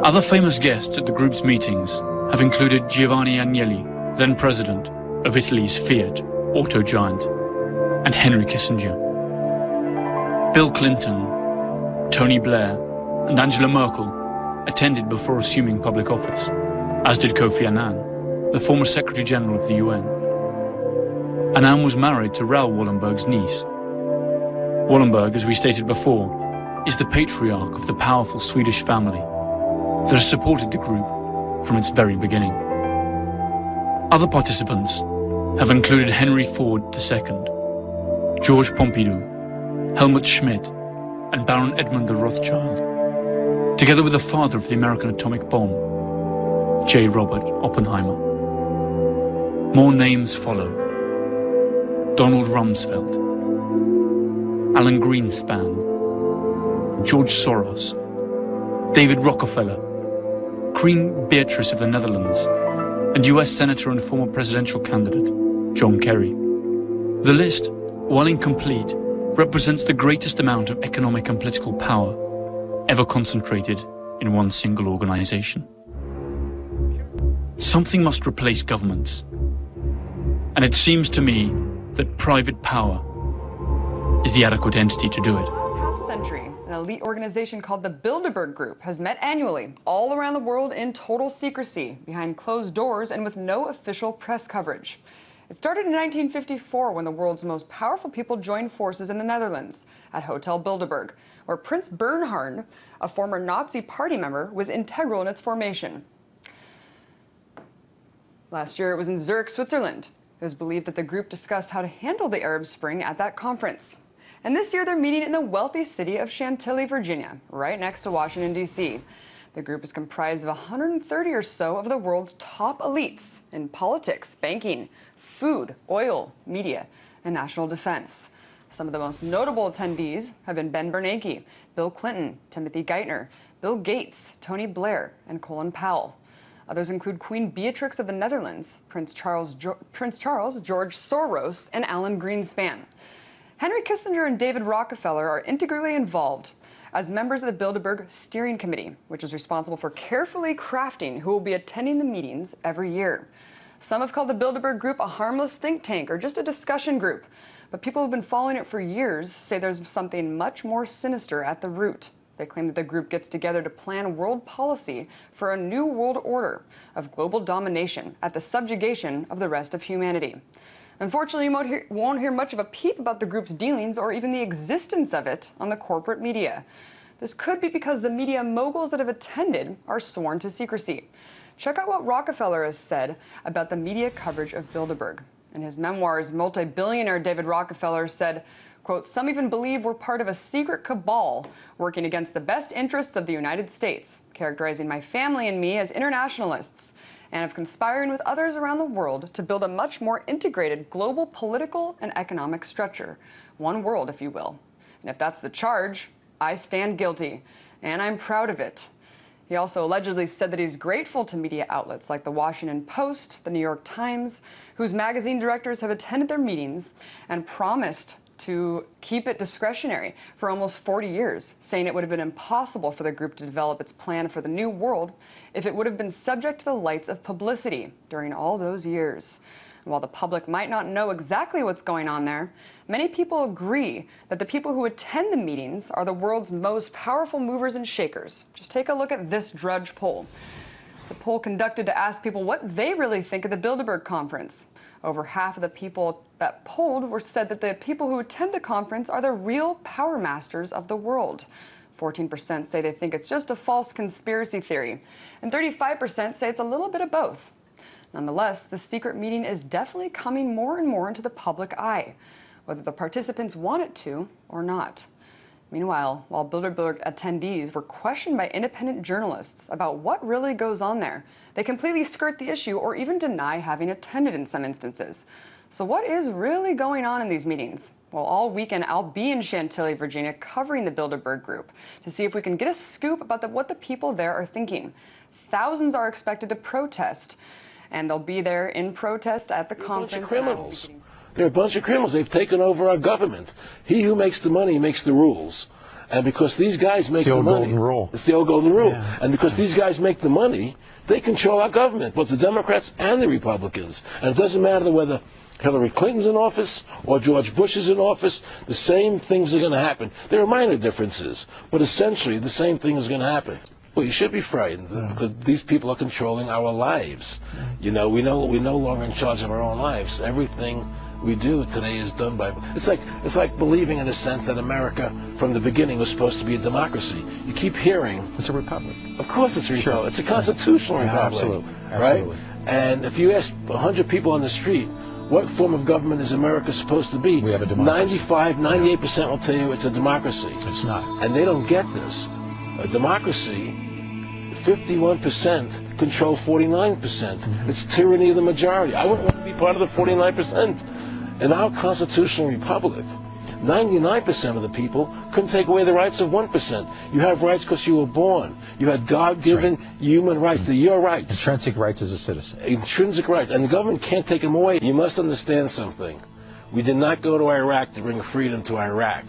Other famous guests at the group's meetings have included Giovanni Agnelli, then president of Italy's Fiat auto giant, and Henry Kissinger. Bill Clinton, Tony Blair, and Angela Merkel attended before assuming public office, as did Kofi Annan, the former Secretary General of the UN. Annan was married to Raoul Wallenberg's niece. Wallenberg, as we stated before, is the patriarch of the powerful Swedish family that has supported the group from its very beginning. Other participants have included Henry Ford II, Georges Pompidou, Helmut Schmidt, and Baron Edmund de Rothschild, together with the father of the American atomic bomb, J. Robert Oppenheimer. More names follow: Donald Rumsfeld, Alan Greenspan, George Soros, David Rockefeller, Queen Beatrice of the Netherlands, and US Senator and former presidential candidate, John Kerry. The list, while incomplete, represents the greatest amount of economic and political power ever concentrated in one single organization. Something must replace governments, and it seems to me that private power is the adequate entity to do it. Half-century, an elite organization called the Bilderberg Group has met annually all around the world in total secrecy, behind closed doors and with no official press coverage. It started in 1954 when the world's most powerful people joined forces in the Netherlands at Hotel Bilderberg, where Prince Bernhard, a former Nazi party member, was integral in its formation. Last year it was in Zurich, Switzerland. It was believed that the group discussed how to handle the Arab Spring at that conference. And this year they're meeting in the wealthy city of Chantilly, Virginia, right next to Washington, D.C. The group is comprised of 130 or so of the world's top elites in politics, banking, food, oil, media, and national defense. Some of the most notable attendees have been Ben Bernanke, Bill Clinton, Timothy Geithner, Bill Gates, Tony Blair, and Colin Powell. Others include Queen Beatrix of the Netherlands, Prince Charles, George Soros, and Alan Greenspan. Henry Kissinger and David Rockefeller are integrally involved as members of the Bilderberg Steering Committee, which is responsible for carefully crafting who will be attending the meetings every year. Some have called the Bilderberg Group a harmless think tank or just a discussion group, but people who have been following it for years say there's something much more sinister at the root. They claim that the group gets together to plan world policy for a new world order of global domination at the subjugation of the rest of humanity. Unfortunately, you won't hear much of a peep about the group's dealings or even the existence of it on the corporate media. This could be because the media moguls that have attended are sworn to secrecy. Check out what Rockefeller has said about the media coverage of Bilderberg. In his memoirs, multi-billionaire David Rockefeller said, quote, "Some even believe we're part of a secret cabal working against the best interests of the United States, characterizing my family and me as internationalists, and of conspiring with others around the world to build a much more integrated global political and economic structure. One world, if you will. And if that's the charge, I stand guilty, and I'm proud of it." He also allegedly said that he's grateful to media outlets like the Washington Post, the New York Times, whose magazine directors have attended their meetings and promised to keep it discretionary for almost 40 years, saying it would have been impossible for the group to develop its plan for the new world if it would have been subject to the lights of publicity during all those years. And while the public might not know exactly what's going on there, many people agree that the people who attend the meetings are the world's most powerful movers and shakers. Just take a look at this Drudge poll. It's a poll conducted to ask people what they really think of the Bilderberg Conference. Over half of the people that polled said that the people who attend the conference are the real power masters of the world. 14% say they think it's just a false conspiracy theory, and 35% say it's a little bit of both. Nonetheless, the secret meeting is definitely coming more and more into the public eye, whether the participants want it to or not. Meanwhile, while Bilderberg attendees were questioned by independent journalists about what really goes on there, they completely skirt the issue or even deny having attended in some instances. So what is really going on in these meetings? Well, all weekend I'll be in Chantilly, Virginia, covering the Bilderberg Group to see if we can get a scoop about what the people there are thinking. thousands are expected to protest. And they'll be there in protest at the conference. Criminals. They're a bunch of criminals. They've taken over our government. He who makes the money makes the rules. And because these guys make the money, golden rule. It's the old golden rule. Yeah. And because these guys make the money, they control our government, both the Democrats and the Republicans. And it doesn't matter whether Hillary Clinton's in office or George Bush is in office, the same things are going to happen. There are minor differences, but essentially the same thing is going to happen. Well, you should be frightened because these people are controlling our lives. You know, we're no longer in charge of our own lives. Everything we do today is done by. It's like believing in a sense that America from the beginning was supposed to be a democracy. You keep hearing it's a republic. Of course, it's a republic. Sure. It's a constitutional republic. Absolutely. Right? And if you ask 100 people on the street, what form of government is America supposed to be? We have a democracy. 98% will tell you it's a democracy. It's not. And they don't get this. A democracy, 51% control 49%. It's tyranny of the majority. I wouldn't want to be part of the 49%. In our constitutional republic, 99% of the people couldn't take away the rights of 1%. You have rights because you were born. You had God-given human rights. They're your rights. Intrinsic rights as a citizen. Intrinsic rights. And the government can't take them away. You must understand something. We did not go to Iraq to bring freedom to Iraq.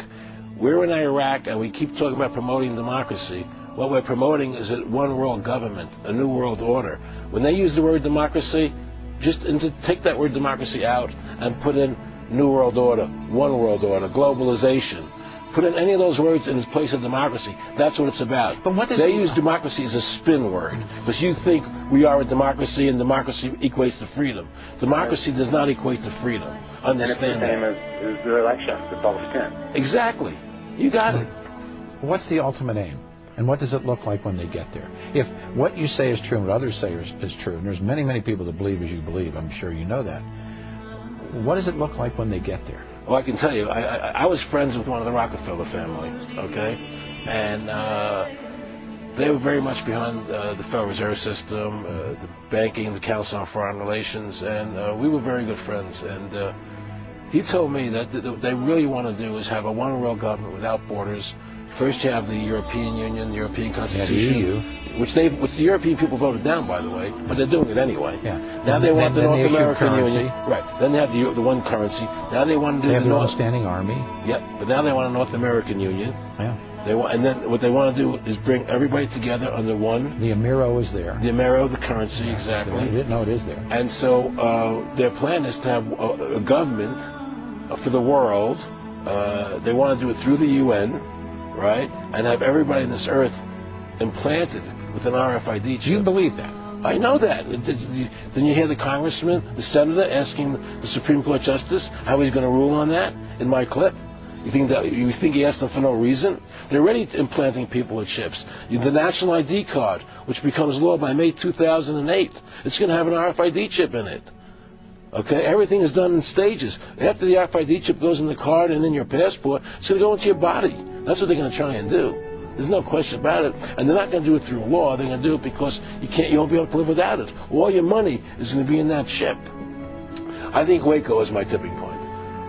We're in Iraq, and we keep talking about promoting democracy. What we're promoting is a one world government, a new world order. When they use the word democracy, just take that word democracy out and put in new world order, one world order, globalization. Put in any of those words in place of democracy. That's what it's about. But what does they use democracy as a spin word because you think we are a democracy and democracy equates to freedom. Democracy does not equate to freedom. Understand that. And it's the same as the election, the Palestine. Exactly. You got it. What's the ultimate aim? And what does it look like when they get there? If what you say is true and what others say is true, and there's many, many people that believe as you believe, I'm sure you know that, what does it look like when they get there? Well, I can tell you, I was friends with one of the Rockefeller family, okay? And they were very much behind the Federal Reserve System, the banking, the Council on Foreign Relations, and we were very good friends. And he told me that what they really want to do is have a one world government without borders. First you have the European Union, the European Constitution, EU. which the European people voted down, by the way, but they're doing it anyway. Yeah. Now they want the North American currency. Union. Right. Then they have the one currency. Now they want to do they have the their own standing army. Yep. But now they want a North American Union. Yeah. They want, and then what they want to do is bring everybody together under one. The Amero is there. The Amero, the currency, exactly. I didn't know it is there. And so their plan is to have a government for the world. They want to do it through the UN, right? And have everybody on this earth implanted with an RFID chip. Do you believe that? I know that. Then you hear the congressman, the senator, asking the Supreme Court justice how he's going to rule on that in my clip. You think he asked them for no reason? They're already implanting people with chips. The national ID card, which becomes law by May 2008, it's going to have an RFID chip in it. Okay, everything is done in stages. After the RFID chip goes in the card and in your passport, it's going to go into your body. That's what they're going to try and do. There's no question about it. And they're not going to do it through law. They're going to do it because you won't be able to live without it. All your money is going to be in that chip. I think Waco is my tipping point.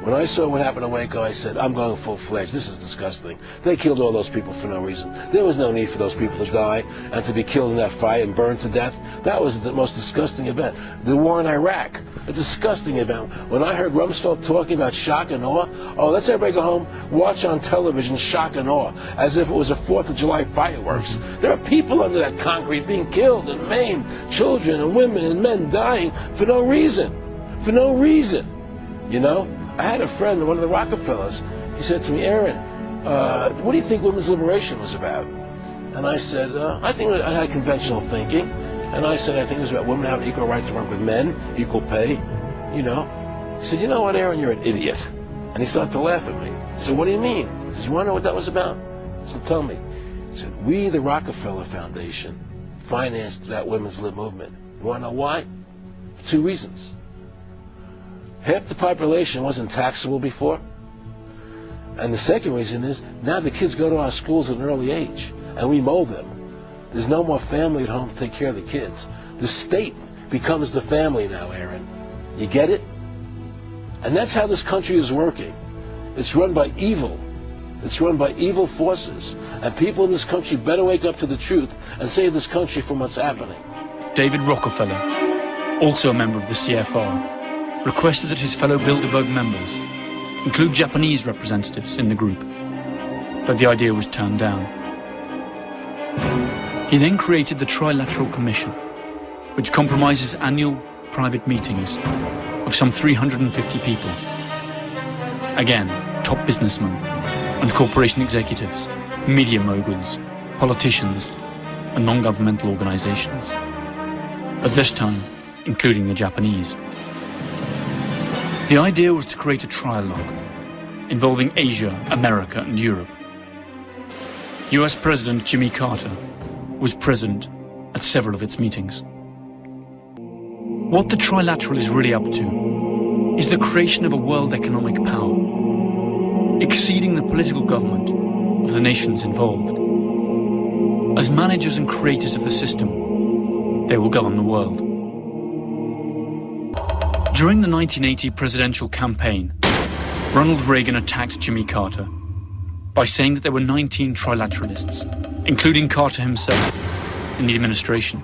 When I saw what happened to Waco, I said, I'm going full-fledged. This is disgusting. They killed all those people for no reason. There was no need for those people to die and to be killed in that fire and burned to death. That was the most disgusting event. The war in Iraq, a disgusting event. When I heard Rumsfeld talking about shock and awe, let's everybody go home, watch on television shock and awe, as if it was a 4th of July fireworks. There are people under that concrete being killed and maimed, children and women and men dying for no reason. For no reason, you know? I had a friend, one of the Rockefellers, he said to me, Aaron, what do you think women's liberation was about? And I said, I think I had conventional thinking. And I said, I think it was about women having equal right to work with men, equal pay, you know. He said, you know what, Aaron, you're an idiot. And he started to laugh at me. I said, what do you mean? He said, you want to know what that was about? I said, tell me. He said, we, the Rockefeller Foundation, financed that women's lib movement. You want to know why? For 2 reasons. Half the population wasn't taxable before. And the second reason is, now the kids go to our schools at an early age, and we mold them. There's no more family at home to take care of the kids. The state becomes the family now, Aaron. You get it? And that's how this country is working. It's run by evil. It's run by evil forces, and people in this country better wake up to the truth and save this country from what's happening. David Rockefeller, also a member of the CFR, requested that his fellow Bilderberg members include Japanese representatives in the group, but the idea was turned down. He then created the Trilateral Commission, which compromises annual private meetings of some 350 people. Again, top businessmen and corporation executives, media moguls, politicians, and non-governmental organizations. At this time, including the Japanese. The idea was to create a trialogue involving Asia, America, and Europe. US President Jimmy Carter was present at several of its meetings. What the Trilateral is really up to is the creation of a world economic power, exceeding the political government of the nations involved. As managers and creators of the system, they will govern the world. During the 1980 presidential campaign, Ronald Reagan attacked Jimmy Carter by saying that there were 19 trilateralists, including Carter himself, in the administration.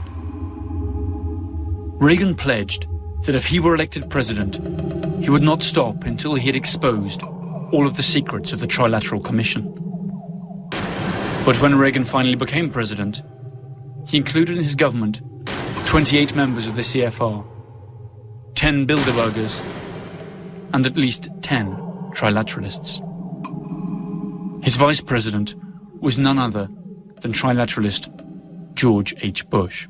Reagan pledged that if he were elected president, he would not stop until he had exposed all of the secrets of the Trilateral Commission. But when Reagan finally became president, he included in his government 28 members of the CFR, 10 Bilderbergers, and at least 10 trilateralists. His vice president was none other than trilateralist George H. Bush.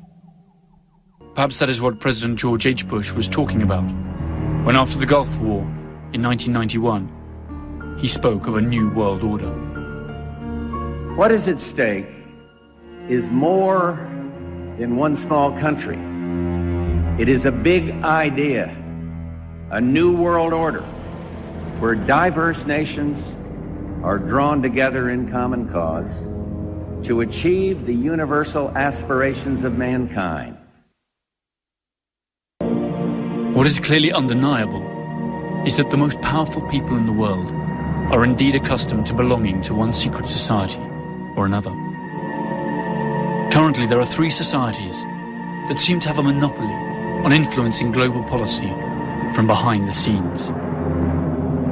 Perhaps that is what President George H. Bush was talking about when, after the Gulf War in 1991, he spoke of a new world order. What is at stake is more than one small country. It is a big idea, a new world order, where diverse nations are drawn together in common cause to achieve the universal aspirations of mankind. What is clearly undeniable is that the most powerful people in the world are indeed accustomed to belonging to one secret society or another. Currently, there are 3 societies that seem to have a monopoly on influencing global policy from behind the scenes.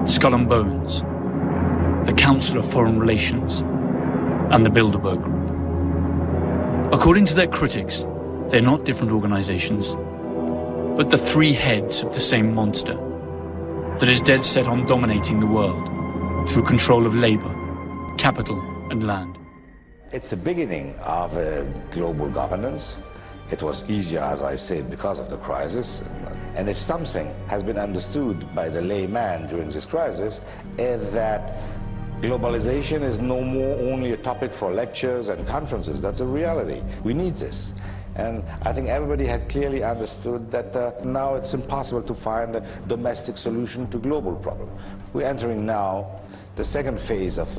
Skull and Bones, the Council of Foreign Relations, and the Bilderberg Group. According to their critics, they're not different organizations, but the 3 heads of the same monster that is dead set on dominating the world through control of labor, capital, and land. It's a beginning of a global governance. It was easier, as I said, because of the crisis. And if something has been understood by the layman during this crisis, is that globalization is no more only a topic for lectures and conferences. That's a reality. We need this. And I think everybody had clearly understood that now it's impossible to find a domestic solution to global problem. We're entering now the second phase of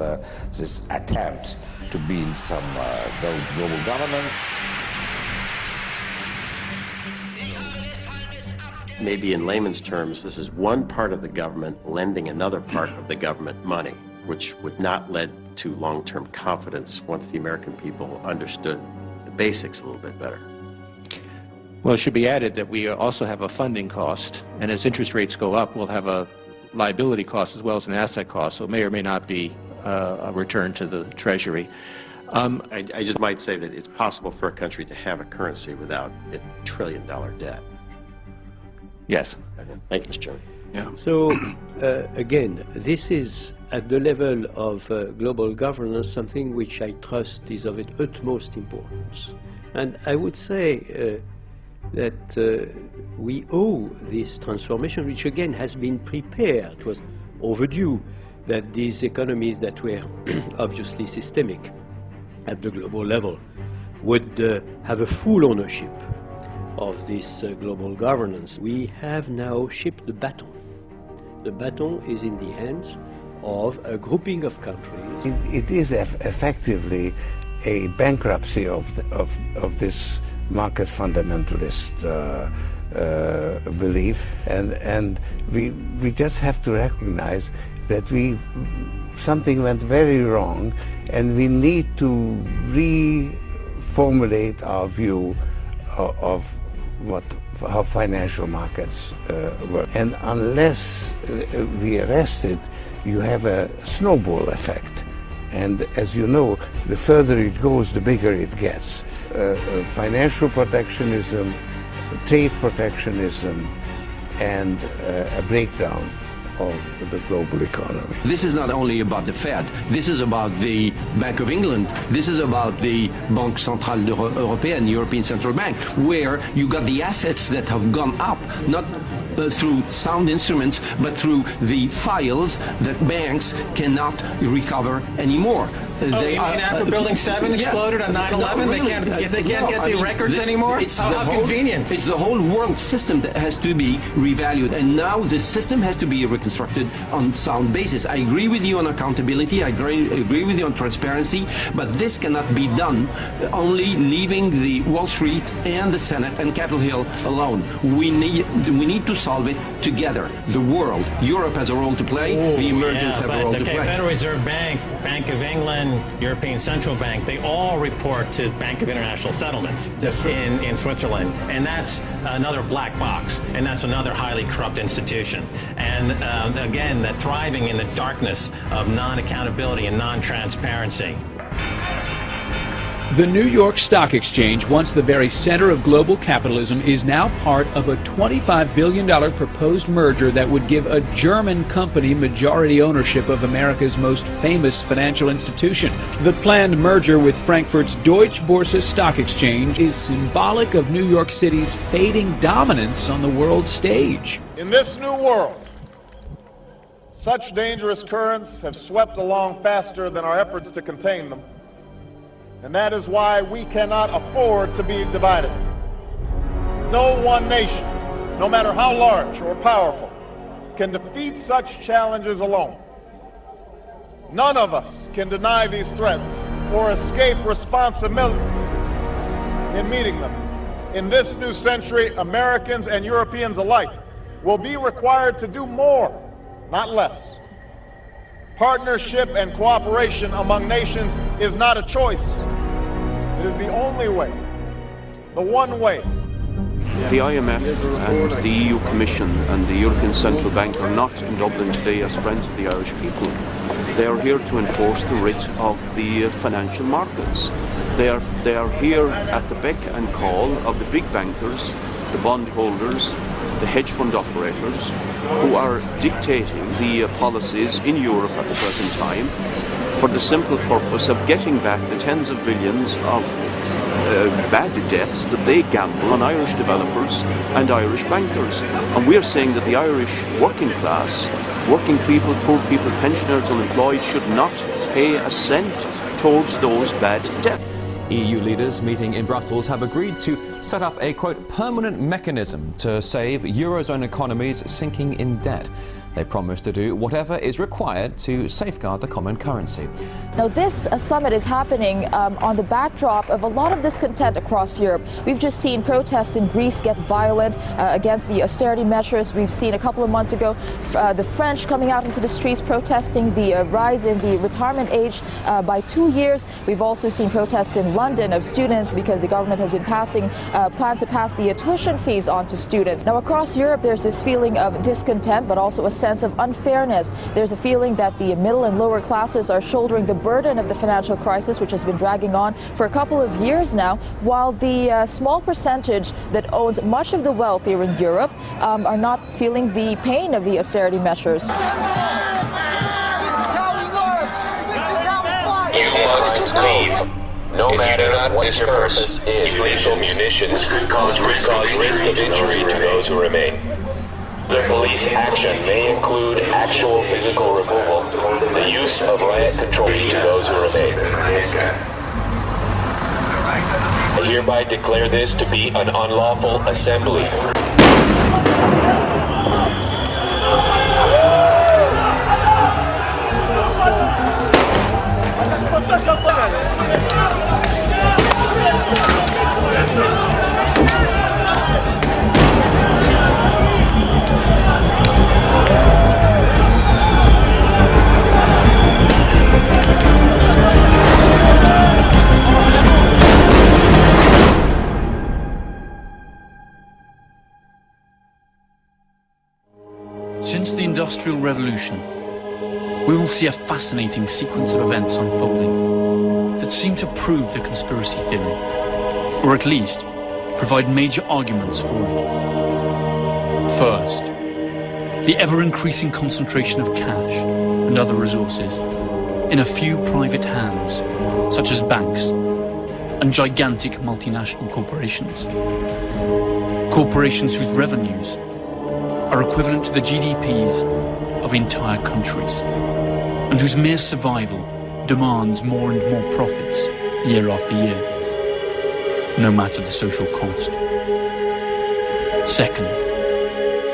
this attempt to build some global governance. Maybe in layman's terms, this is one part of the government lending another part of the government money, which would not lead to long-term confidence once the American people understood the basics a little bit better. Well, it should be added that we also have a funding cost, and as interest rates go up, we'll have a liability cost as well as an asset cost, so it may or may not be a return to the Treasury. I just might say that it's possible for a country to have a currency without a $1 trillion debt. Yes. Thank you, Mr. Chairman. Yeah. So, again, this is, at the level of global governance, something which I trust is of utmost importance. And I would say that we owe this transformation, which again has been prepared. It was overdue that these economies that were obviously systemic at the global level would have a full ownership of this global governance. We have now shipped the baton. The baton is in the hands of a grouping of countries. It is effectively a bankruptcy of this market fundamentalist belief, and we just have to recognize that something went very wrong, and we need to reformulate our view of how financial markets work. And unless we arrest it, you have a snowball effect. And as you know, the further it goes, the bigger it gets. Financial protectionism, trade protectionism, and a breakdown of the global economy. This is not only about the Fed, this is about the Bank of England, this is about the Banque Centrale Européenne, European Central Bank, where you got the assets that have gone up, not through sound instruments, but through the files that banks cannot recover anymore. You mean after Building 7 exploded on 9/11, they can't get the records anymore? How convenient. It's the whole world system that has to be revalued, and now the system has to be reconstructed on sound basis. I agree with you on accountability, I agree with you on transparency, but this cannot be done only leaving the Wall Street and the Senate and Capitol Hill alone. We need to solve it together. The world, Europe has a role to play, the emergents have a role to play. Federal Reserve Bank, Bank of England, European Central Bank, they all report to Bank of International Settlements in Switzerland. And that's another black box, and that's another highly corrupt institution. And again, that thriving in the darkness of non-accountability and non-transparency. The New York Stock Exchange, once the very center of global capitalism, is now part of a $25 billion proposed merger that would give a German company majority ownership of America's most famous financial institution. The planned merger with Frankfurt's Deutsche Börse Stock Exchange is symbolic of New York City's fading dominance on the world stage. In this new world, such dangerous currents have swept along faster than our efforts to contain them. And that is why we cannot afford to be divided. No one nation, no matter how large or powerful, can defeat such challenges alone. None of us can deny these threats or escape responsibility in meeting them. In this new century, Americans and Europeans alike will be required to do more, not less. Partnership and cooperation among nations is not a choice. It is the only way, the one way. The IMF and the EU Commission and the European Central Bank are not in Dublin today as friends of the Irish people. They are here to enforce the writ of the financial markets. They are here at the beck and call of the big bankers, the bondholders, the hedge fund operators, who are dictating the policies in Europe at the present time for the simple purpose of getting back the tens of billions of bad debts that they gamble on Irish developers and Irish bankers. And we're saying that the Irish working class, working people, poor people, pensioners, unemployed, should not pay a cent towards those bad debts. EU leaders meeting in Brussels have agreed to set up a, quote, permanent mechanism to save Eurozone economies sinking in debt. They promise to do whatever is required to safeguard the common currency. Now, this summit is happening on the backdrop of a lot of discontent across Europe. We've just seen protests in Greece get violent against the austerity measures. We've seen a couple of months ago the French coming out into the streets protesting the rise in the retirement age by 2 years. We've also seen protests in London of students because the government has been passing plans to pass the tuition fees on to students. Now, across Europe, there's this feeling of discontent, but also a sense of unfairness. There's a feeling that the middle and lower classes are shouldering the burden of the financial crisis, which has been dragging on for a couple of years now, while the small percentage that owns much of the wealth here in Europe are not feeling the pain of the austerity measures. You must leave. No matter what your purpose is, illegal munitions could cause risk of injury to those who remain. The police action may include actual physical removal, the use of riot control to those who remain. I hereby declare this to be an unlawful assembly. Industrial Revolution, we will see a fascinating sequence of events unfolding that seem to prove the conspiracy theory, or at least provide major arguments for it. First, the ever-increasing concentration of cash and other resources in a few private hands, such as banks and gigantic multinational corporations. Corporations whose revenues are equivalent to the GDPs of entire countries, and whose mere survival demands more and more profits year after year, no matter the social cost. Second,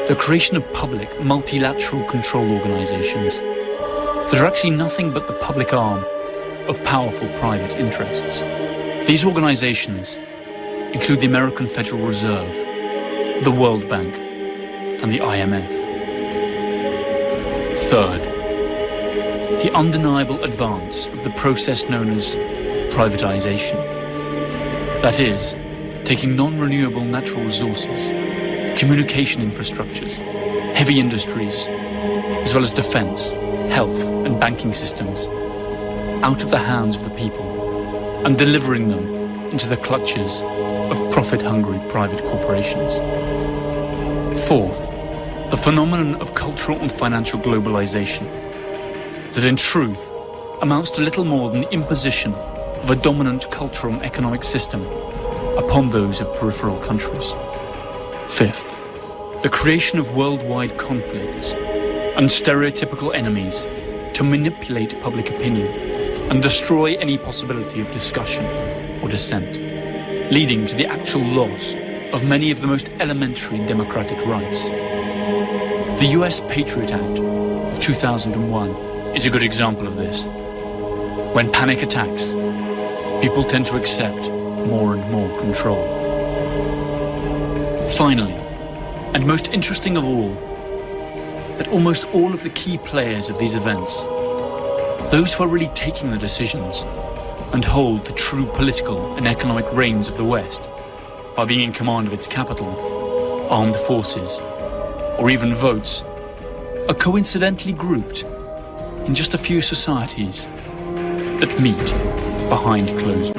the creation of public multilateral control organizations that are actually nothing but the public arm of powerful private interests. These organizations include the American Federal Reserve, the World Bank, and the IMF. Third, the undeniable advance of the process known as privatization. That is, taking non-renewable natural resources, communication infrastructures, heavy industries, as well as defense, health, and banking systems out of the hands of the people and delivering them into the clutches of profit-hungry private corporations. Fourth, the phenomenon of cultural and financial globalization that in truth amounts to little more than the imposition of a dominant cultural and economic system upon those of peripheral countries. Fifth, the creation of worldwide conflicts and stereotypical enemies to manipulate public opinion and destroy any possibility of discussion or dissent, leading to the actual loss of many of the most elementary democratic rights. The US Patriot Act of 2001 is a good example of this. When panic attacks, people tend to accept more and more control. Finally, and most interesting of all, that almost all of the key players of these events, those who are really taking the decisions and hold the true political and economic reins of the West by being in command of its capital, armed forces, or even votes, are coincidentally grouped in just a few societies that meet behind closed doors.